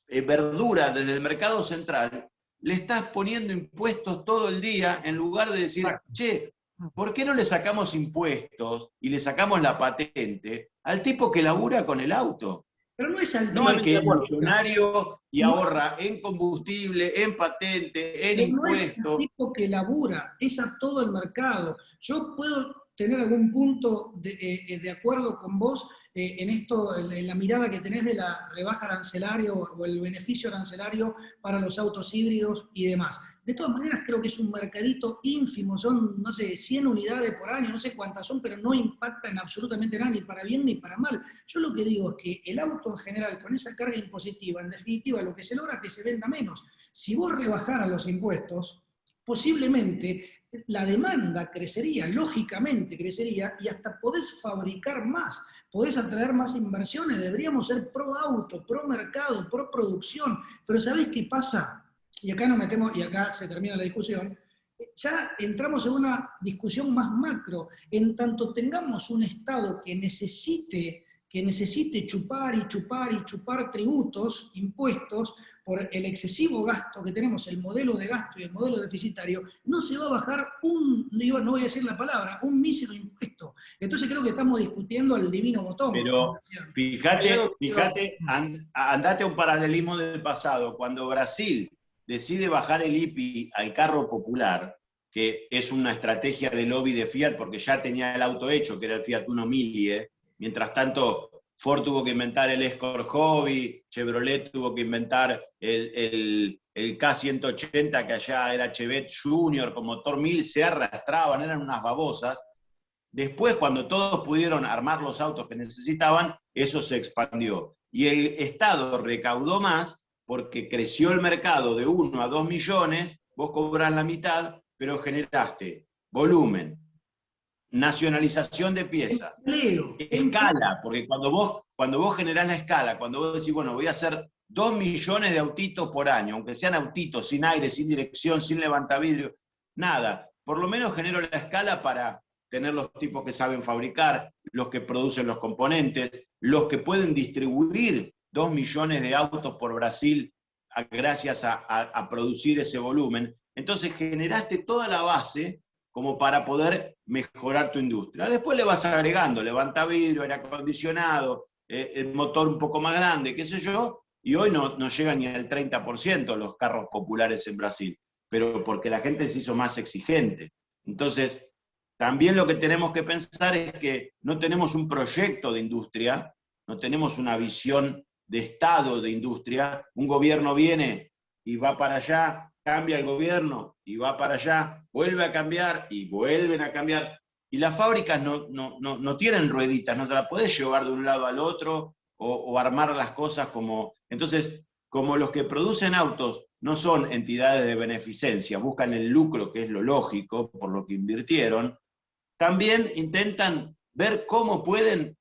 B: verdura desde el mercado central, le estás poniendo impuestos todo el día en lugar de decir, che, ¿por qué no le sacamos impuestos y le sacamos la patente al tipo que labura con el auto?
A: Pero no es al
B: No al que es millonario y ahorra en combustible, en patente, en impuestos.
A: No es el tipo que labura, es a todo el mercado. Yo puedo tener algún punto de acuerdo con vos en esto, en la mirada que tenés de la rebaja arancelaria o el beneficio arancelario para los autos híbridos y demás. De todas maneras, creo que es un mercadito ínfimo, son, no sé, 100 unidades por año, no sé cuántas son, pero no impactan absolutamente nada, ni para bien ni para mal. Yo lo que digo es que el auto en general, con esa carga impositiva, en definitiva, lo que se logra es que se venda menos. Si vos rebajaras los impuestos, posiblemente la demanda crecería, lógicamente crecería, y hasta podés fabricar más, podés atraer más inversiones, deberíamos ser pro auto, pro mercado, pro producción, pero ¿sabés qué pasa? Y acá nos metemos, y acá se termina la discusión, ya entramos en una discusión más macro, en tanto tengamos un Estado que necesite chupar y chupar y chupar tributos, impuestos, por el excesivo gasto que tenemos, el modelo de gasto y el modelo deficitario, no se va a bajar no voy a decir la palabra, un mísero impuesto. Entonces creo que estamos discutiendo al divino botón.
B: Pero fíjate, andate a un paralelismo del pasado. Cuando Brasil decide bajar el IPI al carro popular, que es una estrategia de lobby de Fiat, porque ya tenía el auto hecho, que era el Fiat Uno Mille. Mientras tanto, Ford tuvo que inventar el Escort Hobby, Chevrolet tuvo que inventar el K180, que allá era Chevette Junior, con motor 1000, se arrastraban, eran unas babosas. Después, cuando todos pudieron armar los autos que necesitaban, eso se expandió. Y el Estado recaudó más porque creció el mercado de 1 a 2 millones, vos cobrás la mitad, pero generaste volumen, nacionalización de piezas, escala, porque cuando vos generás la escala, cuando vos decís, bueno, voy a hacer 2 millones de autitos por año, aunque sean autitos sin aire, sin dirección, sin levantavidrio, nada, por lo menos genero la escala para tener los tipos que saben fabricar, los que producen los componentes, los que pueden distribuir 2 millones de autos por Brasil gracias a producir ese volumen. Entonces generaste toda la base como para poder mejorar tu industria. Después le vas agregando levantavidrio, aire acondicionado, el motor un poco más grande, qué sé yo, y hoy no llega ni al 30% los carros populares en Brasil, pero porque la gente se hizo más exigente. Entonces, también lo que tenemos que pensar es que no tenemos un proyecto de industria, no tenemos una visión de Estado de industria. Un gobierno viene y va para allá, cambia el gobierno y va para allá, vuelve a cambiar y vuelven a cambiar. Y las fábricas no tienen rueditas, no te las podés llevar de un lado al otro o armar las cosas como... Entonces, como los que producen autos no son entidades de beneficencia, buscan el lucro, que es lo lógico, por lo que invirtieron, también intentan ver cómo pueden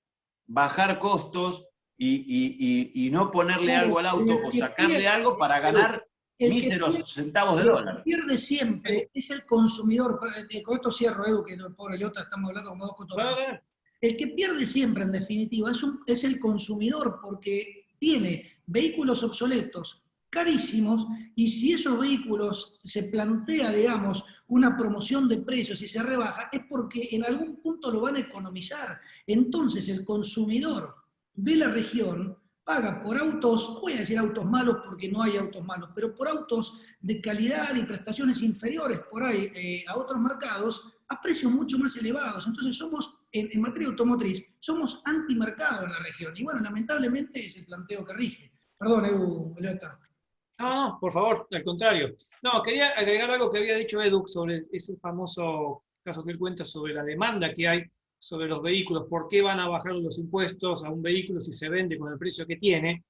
B: bajar costos y no ponerle algo al auto o sacarle algo para ganar míseros centavos de dólar.
A: El que pierde siempre es el consumidor. Con esto cierro, Edu, que el pobre Lota, estamos hablando como dos cotoneros. El que pierde siempre, en definitiva, es el consumidor, porque tiene vehículos obsoletos carísimos, y si esos vehículos se plantea, digamos, una promoción de precios y se rebaja, es porque en algún punto lo van a economizar. Entonces el consumidor de la región paga por autos, voy a decir autos malos porque no hay autos malos, pero por autos de calidad y prestaciones inferiores por ahí a otros mercados, a precios mucho más elevados. Entonces somos, en materia automotriz, somos antimercado en la región. Y bueno, lamentablemente es el planteo que rige. Perdón, Edu, Leota.
C: No, por favor, al contrario. No, quería agregar algo que había dicho Edu sobre ese famoso caso que él cuenta sobre la demanda que hay sobre los vehículos, por qué van a bajar los impuestos a un vehículo si se vende con el precio que tiene.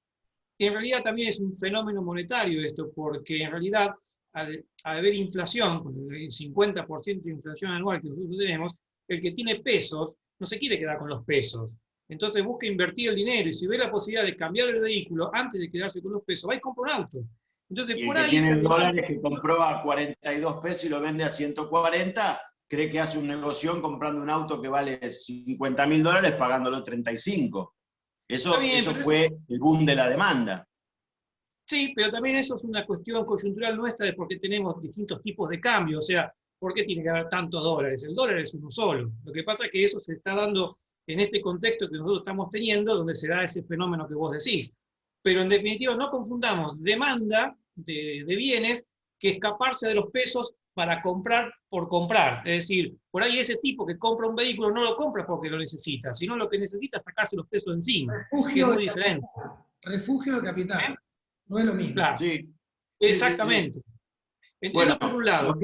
C: Y en realidad también es un fenómeno monetario esto, porque en realidad al haber inflación, con el 50% de inflación anual que nosotros tenemos, el que tiene pesos no se quiere quedar con los pesos. Entonces busca invertir el dinero, y si ve la posibilidad de cambiar el vehículo antes de quedarse con los pesos, va y compra un auto. Entonces,
B: y
C: por
B: el
C: ahí
B: que tiene dólares que compró a 42 pesos y lo vende a 140, cree que hace un negocio comprando un auto que vale $50.000 pagándolo 35. Eso fue el boom de la demanda.
C: Sí, pero también eso es una cuestión coyuntural nuestra de por qué tenemos distintos tipos de cambio. O sea, ¿por qué tiene que haber tantos dólares? El dólar es uno solo. Lo que pasa es que eso se está dando en este contexto que nosotros estamos teniendo, donde se da ese fenómeno que vos decís. Pero en definitiva, no confundamos demanda de bienes que escaparse de los pesos para comprar por comprar. Es decir, por ahí ese tipo que compra un vehículo no lo compra porque lo necesita, sino lo que necesita es sacarse los pesos encima, que es muy diferente.
A: Refugio de capital. No es lo mismo.
C: Claro.
B: Sí.
C: Exactamente.
B: Sí. Bueno,
C: por un lado.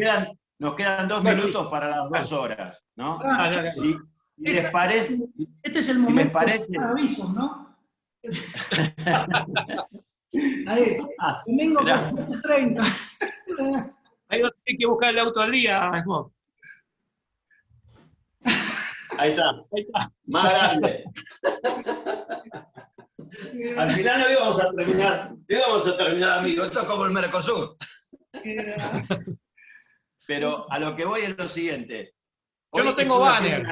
B: Nos quedan 2 minutos para las 2 horas, ¿no? Si les parece...
A: Este es el momento
B: si les parece,
A: de avisos, ¿no? Ahí, domingo 14:30.
C: Ahí va a tener que buscar el auto al día, Smoke.
B: Ahí está. Más grande. Al final no íbamos a terminar, amigos. Esto es como el Mercosur. Pero a lo que voy es lo siguiente.
C: Yo no tengo banner.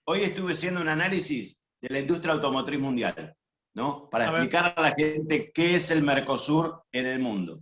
B: Hoy estuve haciendo un análisis de la industria automotriz mundial, ¿no? Para explicar a la gente qué es el Mercosur en el mundo.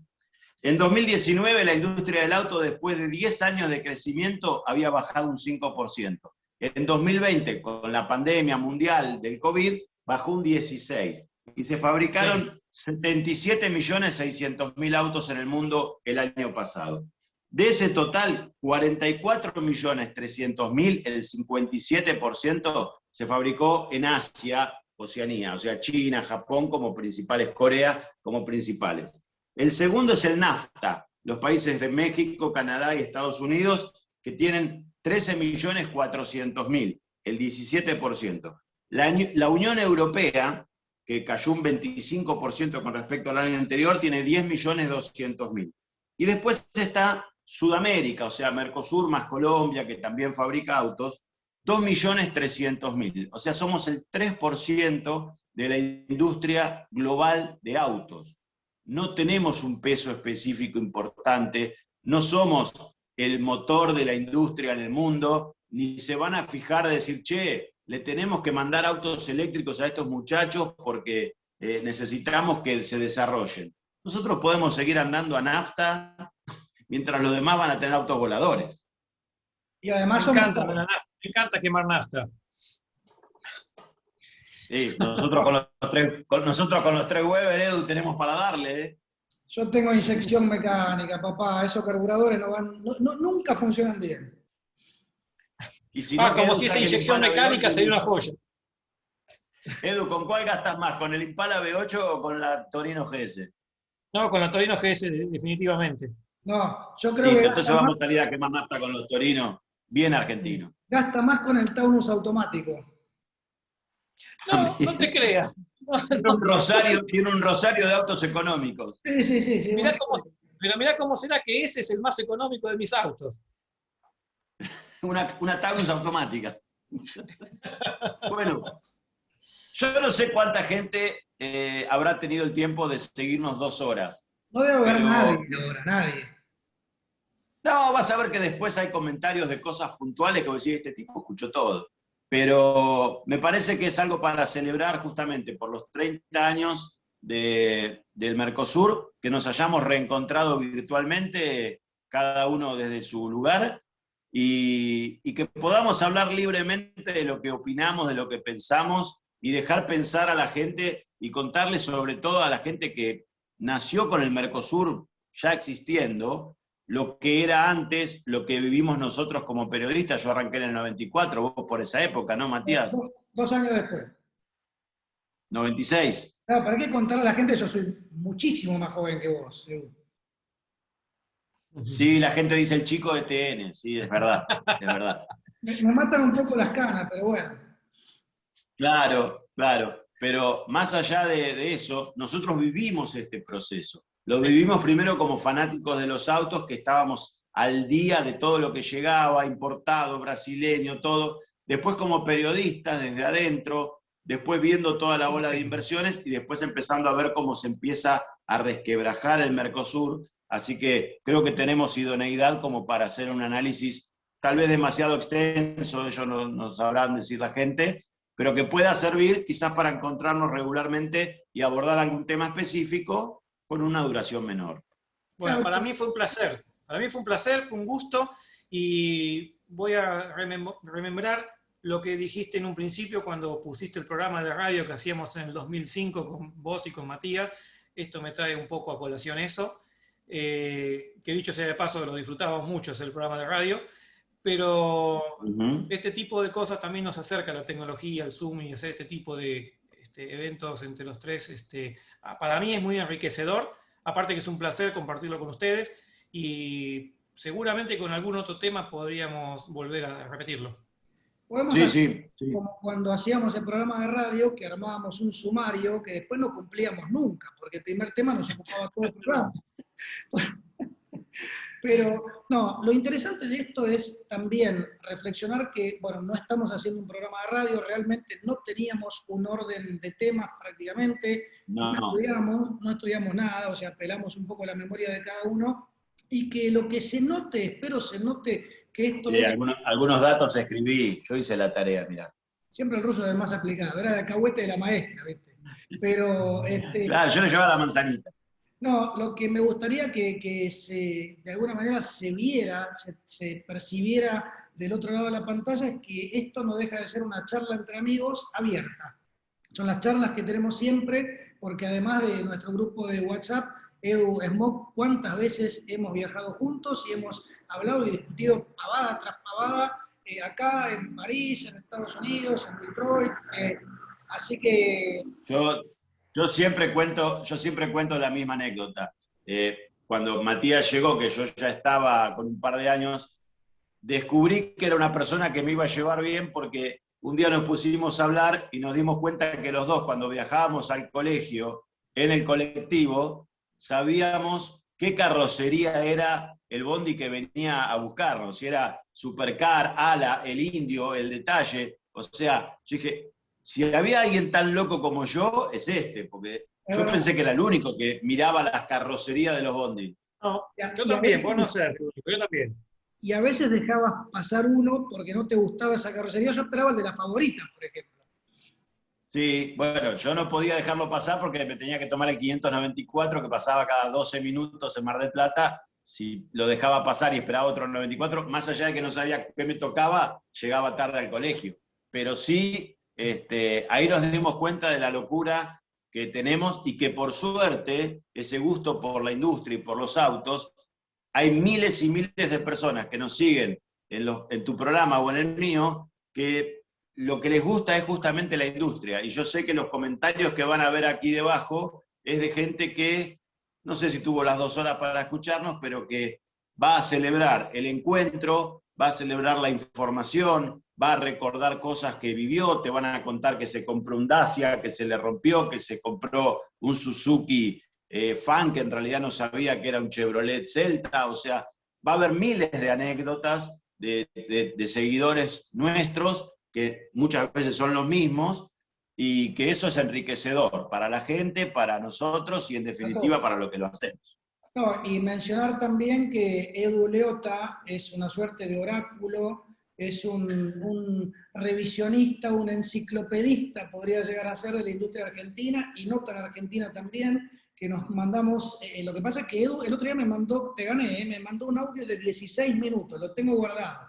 B: En 2019 la industria del auto, después de 10 años de crecimiento, había bajado un 5%. En 2020, con la pandemia mundial del COVID, bajó un 16%. Y se fabricaron 77.600.000 autos en el mundo el año pasado. De ese total, 44.300.000, el 57%, se fabricó en Asia, Oceanía, o sea, China, Japón como principales, Corea como principales. El segundo es el NAFTA, los países de México, Canadá y Estados Unidos, que tienen 13.400.000, el 17%. La Unión Europea, que cayó un 25% con respecto al año anterior, tiene 10.200.000. Y después está Sudamérica, o sea, Mercosur más Colombia, que también fabrica autos, 2.300.000. O sea, somos el 3% de la industria global de autos. No tenemos un peso específico importante, no somos el motor de la industria en el mundo, ni se van a fijar de decir, che, le tenemos que mandar autos eléctricos a estos muchachos porque necesitamos que se desarrollen. Nosotros podemos seguir andando a nafta mientras los demás van a tener autos voladores.
A: Y además
C: me encanta quemar nafta.
B: Sí, nosotros con los 3 Weber, Edu, tenemos para darle, ¿eh?
A: Yo tengo inyección mecánica, papá. Esos carburadores nunca funcionan bien.
B: Y si no,
C: como si esta inyección mecánica sería una joya.
B: Edu, ¿con cuál gastas más? ¿Con el Impala V8 o con la Torino GS?
C: No, con la Torino GS, definitivamente.
A: No, yo creo que...
B: Entonces vamos a salir a quemar nafta con los Torino, bien argentinos.
A: Gasta más con el Taunus automático.
C: No te creas.
B: Tiene un rosario de autos económicos.
A: Sí.
C: Pero mirá cómo será que ese es el más económico de mis autos.
B: Una Taunus automática. Bueno, yo no sé cuánta gente habrá tenido el tiempo de seguirnos 2 horas.
A: No debe haber nadie.
B: No, vas a ver que después hay comentarios de cosas puntuales que vos decís, este tipo escuchó todo. Pero me parece que es algo para celebrar justamente por los 30 años del Mercosur, que nos hayamos reencontrado virtualmente, cada uno desde su lugar, y que podamos hablar libremente de lo que opinamos, de lo que pensamos, y dejar pensar a la gente y contarle sobre todo a la gente que nació con el Mercosur ya existiendo, lo que era antes, lo que vivimos nosotros como periodistas. Yo arranqué en el 94, vos por esa época, ¿no, Matías?
A: 2 años después.
B: 96.
A: Claro, ¿para qué contarle a la gente? Yo soy muchísimo más joven que vos, Edu.
B: Sí, la gente dice el chico de TN, sí, es verdad, es verdad.
A: Me matan un poco las canas, pero bueno.
B: Claro, pero más allá de eso, nosotros vivimos este proceso. Lo vivimos primero como fanáticos de los autos, que estábamos al día de todo lo que llegaba, importado, brasileño, todo. Después como periodistas desde adentro, después viendo toda la ola de inversiones y después empezando a ver cómo se empieza a resquebrajar el Mercosur. Así que creo que tenemos idoneidad como para hacer un análisis tal vez demasiado extenso, ellos no sabrán decir la gente, pero que pueda servir quizás para encontrarnos regularmente y abordar algún tema específico con una duración menor.
C: Bueno, para mí fue un placer. Para mí fue un placer, fue un gusto, y voy a remembrar lo que dijiste en un principio cuando pusiste el programa de radio que hacíamos en el 2005 con vos y con Matías. Esto me trae un poco a colación eso. Que dicho sea de paso, lo disfrutábamos mucho, es el programa de radio, pero este tipo de cosas también nos acerca a la tecnología, al Zoom, y hacer este tipo de eventos entre los tres, para mí es muy enriquecedor, aparte que es un placer compartirlo con ustedes, y seguramente con algún otro tema podríamos volver a repetirlo.
A: Podemos hacer como cuando hacíamos el programa de radio, que armábamos un sumario que después no cumplíamos nunca, porque el primer tema nos ocupaba todo el programa. Pero no, lo interesante de esto es también reflexionar que, bueno, no estamos haciendo un programa de radio, realmente no teníamos un orden de temas prácticamente, no estudiamos nada, o sea, apelamos un poco a la memoria de cada uno, y que lo que se note, espero se note que esto...
B: Sí, algunos datos escribí, yo hice la tarea, mirá.
A: Siempre el ruso es el más aplicado, era el alcahuete de la maestra, ¿viste? Pero...
B: claro, yo le llevaba la manzanita.
A: No, lo que me gustaría que de alguna manera se viera, se percibiera del otro lado de la pantalla, es que esto no deja de ser una charla entre amigos abierta. Son las charlas que tenemos siempre, porque además de nuestro grupo de WhatsApp, Edu, Smok, cuántas veces hemos viajado juntos y hemos hablado y discutido pavada tras pavada, acá en París, en Estados Unidos, en Detroit, así que...
B: Yo siempre cuento la misma anécdota. Cuando Matías llegó, que yo ya estaba con un par de años, descubrí que era una persona que me iba a llevar bien, porque un día nos pusimos a hablar y nos dimos cuenta que los dos, cuando viajábamos al colegio, en el colectivo, sabíamos qué carrocería era el bondi que venía a buscarnos, si era Supercar, Ala, el Indio, el Detalle. O sea, yo dije, si había alguien tan loco como yo, es porque yo pensé que era el único que miraba las carrocerías de los bondis.
C: No, yo también, vos no sé, yo también.
A: Y a veces dejabas pasar uno porque no te gustaba esa carrocería. Yo esperaba el de la favorita, por ejemplo.
B: Sí, bueno, yo no podía dejarlo pasar porque me tenía que tomar el 594, que pasaba cada 12 minutos en Mar del Plata. Si lo dejaba pasar y esperaba otro 94, más allá de que no sabía qué me tocaba, llegaba tarde al colegio. Pero sí... ahí nos dimos cuenta de la locura que tenemos, y que por suerte ese gusto por la industria y por los autos, hay miles y miles de personas que nos siguen en tu programa o en el mío, que lo que les gusta es justamente la industria. Y yo sé que los comentarios que van a ver aquí debajo es de gente que, no sé si tuvo las 2 horas para escucharnos, pero que va a celebrar el encuentro, va a celebrar la información, va a recordar cosas que vivió, te van a contar que se compró un Dacia, que se le rompió, que se compró un Suzuki Fan, que en realidad no sabía que era un Chevrolet Celta. O sea, va a haber miles de anécdotas de seguidores nuestros, que muchas veces son los mismos, y que eso es enriquecedor para la gente, para nosotros y en definitiva para lo que lo hacemos.
A: No, y mencionar también que Edu Leota es una suerte de oráculo, es un revisionista, un enciclopedista, podría llegar a ser, de la industria argentina, y no tan argentina también, que nos mandamos, lo que pasa es que Edu el otro día me mandó, te gané, me mandó un audio de 16 minutos, lo tengo guardado.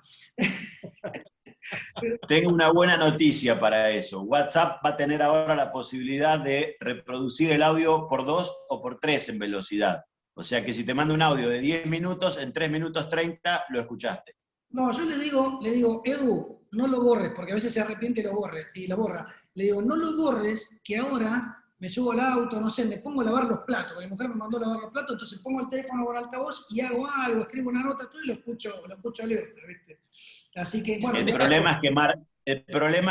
B: Tengo una buena noticia para eso. WhatsApp va a tener ahora la posibilidad de reproducir el audio por 2 o por 3 en velocidad. O sea que si te mando un audio de 10 minutos, en 3 minutos 30 lo escuchaste.
A: No, yo le digo, Edu, no lo borres, porque a veces se arrepiente y lo borra. Le digo, no lo borres, que ahora me subo al auto, no sé, me pongo a lavar los platos, porque mi mujer me mandó a lavar los platos, entonces pongo el teléfono con altavoz y hago algo, escribo una nota, todo, y lo escucho a Leota, ¿viste? Así que, bueno.
B: El problema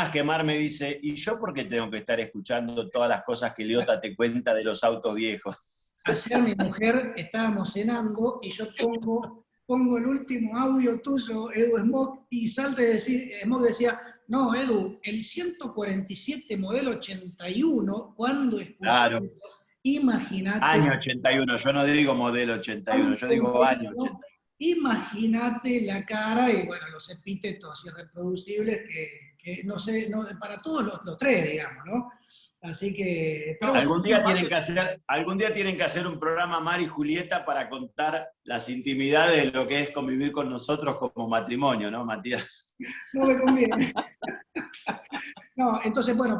B: es que Mar me dice, ¿y yo por qué tengo que estar escuchando todas las cosas que Leota te cuenta de los autos viejos?
A: Ayer mi mujer, estábamos cenando y yo pongo el último audio tuyo, Edu Smok, y salta de decir, Smok decía, no, Edu, el 147 modelo 81, ¿cuándo escuché
B: claro.
A: Imagínate.
B: Año 81, yo no digo modelo 81, yo digo año 81.
A: imagínate la cara y bueno, los epítetos irreproducibles que no sé, no, para todos los tres, digamos, ¿no? Así que... Pero bueno,
B: algún día tienen que hacer un programa Mar y Julieta para contar las intimidades de lo que es convivir con nosotros como matrimonio, ¿no, Matías?
A: no me conviene. No, entonces, bueno,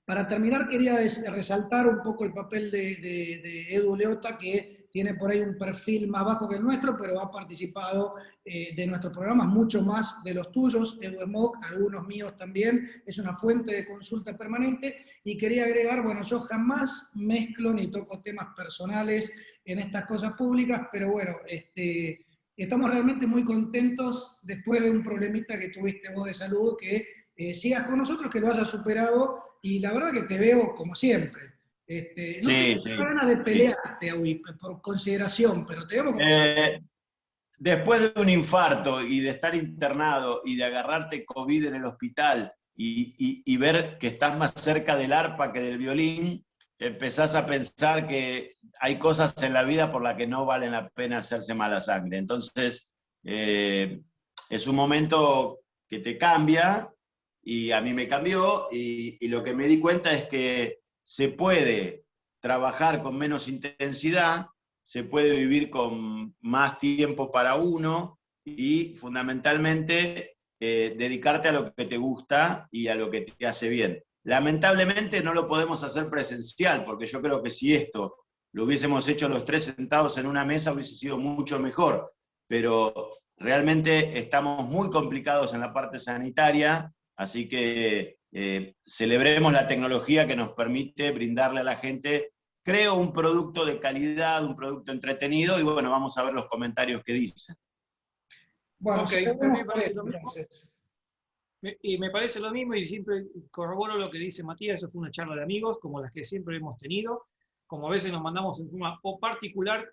A: para terminar quería resaltar un poco el papel de Edu Leota, que tiene por ahí un perfil más bajo que el nuestro, pero ha participado de nuestros programas, mucho más de los tuyos, Edu Emoc, algunos míos también, es una fuente de consulta permanente, y quería agregar, bueno, yo jamás mezclo ni toco temas personales en estas cosas públicas, pero bueno, estamos realmente muy contentos después de un problemita que tuviste vos de salud, que sigas con nosotros, que lo hayas superado, y la verdad que te veo como siempre. No tengo ganas de pelearte hoy por consideración, pero te veo como siempre.
B: Después de un infarto y de estar internado y de agarrarte COVID en el hospital y ver que estás más cerca del arpa que del violín, empezás a pensar que hay cosas en la vida por las que no valen la pena hacerse mala sangre. Entonces, es un momento que te cambia, y a mí me cambió, y lo que me di cuenta es que se puede trabajar con menos intensidad, se puede vivir con más tiempo para uno, y fundamentalmente dedicarte a lo que te gusta y a lo que te hace bien. Lamentablemente no lo podemos hacer presencial, porque yo creo que si esto lo hubiésemos hecho los tres sentados en una mesa hubiese sido mucho mejor, pero realmente estamos muy complicados en la parte sanitaria, así que celebremos la tecnología que nos permite brindarle a la gente, creo, un producto de calidad, un producto entretenido, y bueno, vamos a ver los comentarios que dicen.
A: Bueno,
C: okay, a mí me parece lo mismo. Y me parece lo mismo, y siempre corroboro lo que dice Matías. Eso fue una charla de amigos, como las que siempre hemos tenido, como a veces nos mandamos en forma o particular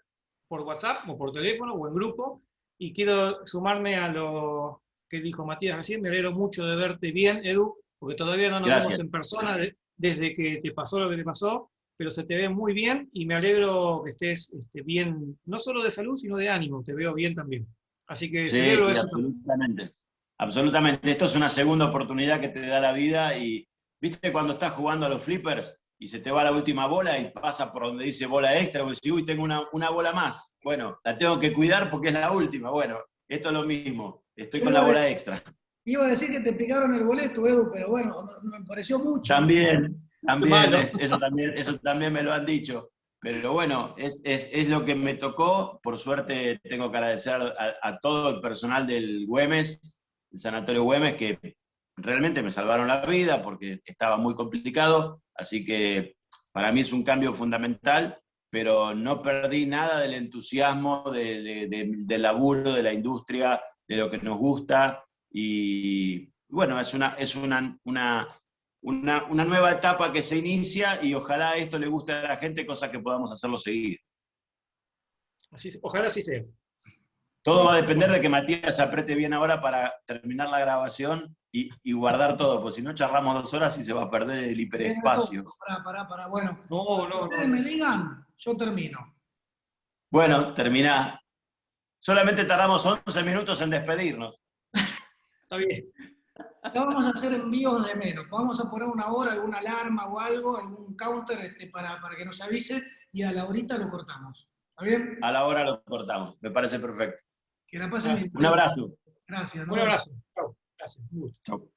C: por WhatsApp, o por teléfono, o en grupo, y quiero sumarme a lo que dijo Matías recién. Me alegro mucho de verte bien, Edu, porque todavía no nos vemos en persona desde que te pasó lo que te pasó, pero se te ve muy bien, y me alegro que estés bien, no solo de salud, sino de ánimo. Te veo bien también. Así que celebro eso.
B: Absolutamente. Absolutamente. Esto es una segunda oportunidad que te da la vida, y viste cuando estás jugando a los flippers y se te va la última bola y pasa por donde dice bola extra, y decís, uy, tengo una bola más. Bueno, la tengo que cuidar porque es la última. Bueno, esto es lo mismo. Estoy con la bola extra.
A: Iba a decir que te picaron el boleto, Edu, pero bueno, me pareció mucho.
B: También, eso también me lo han dicho. Pero bueno, es lo que me tocó. Por suerte tengo que agradecer a todo el personal del Güemes, el Sanatorio Güemes, que realmente me salvaron la vida porque estaba muy complicado. Así que para mí es un cambio fundamental, pero no perdí nada del entusiasmo, del laburo, de la industria, de lo que nos gusta. Y bueno, es una nueva etapa que se inicia, y ojalá esto le guste a la gente, cosa que podamos hacerlo seguir.
C: Ojalá así sea.
B: Todo va a depender de que Matías apriete bien ahora para terminar la grabación y guardar todo, porque si no charlamos 2 horas y se va a perder el hiperespacio.
A: Pará. Bueno,
C: no.
A: ustedes me digan, yo termino.
B: Bueno, terminá. Solamente tardamos 11 minutos en despedirnos.
C: Está bien.
A: Ya vamos a hacer envíos de menos. Vamos a poner una hora, alguna alarma o algo, algún counter para que nos avise, y a la horita lo cortamos. ¿Está bien?
B: A la hora lo cortamos. Me parece perfecto.
A: Que la pasen bien.
B: Un abrazo.
A: Gracias.
C: Un abrazo. Chau. Gracias.
B: Chau.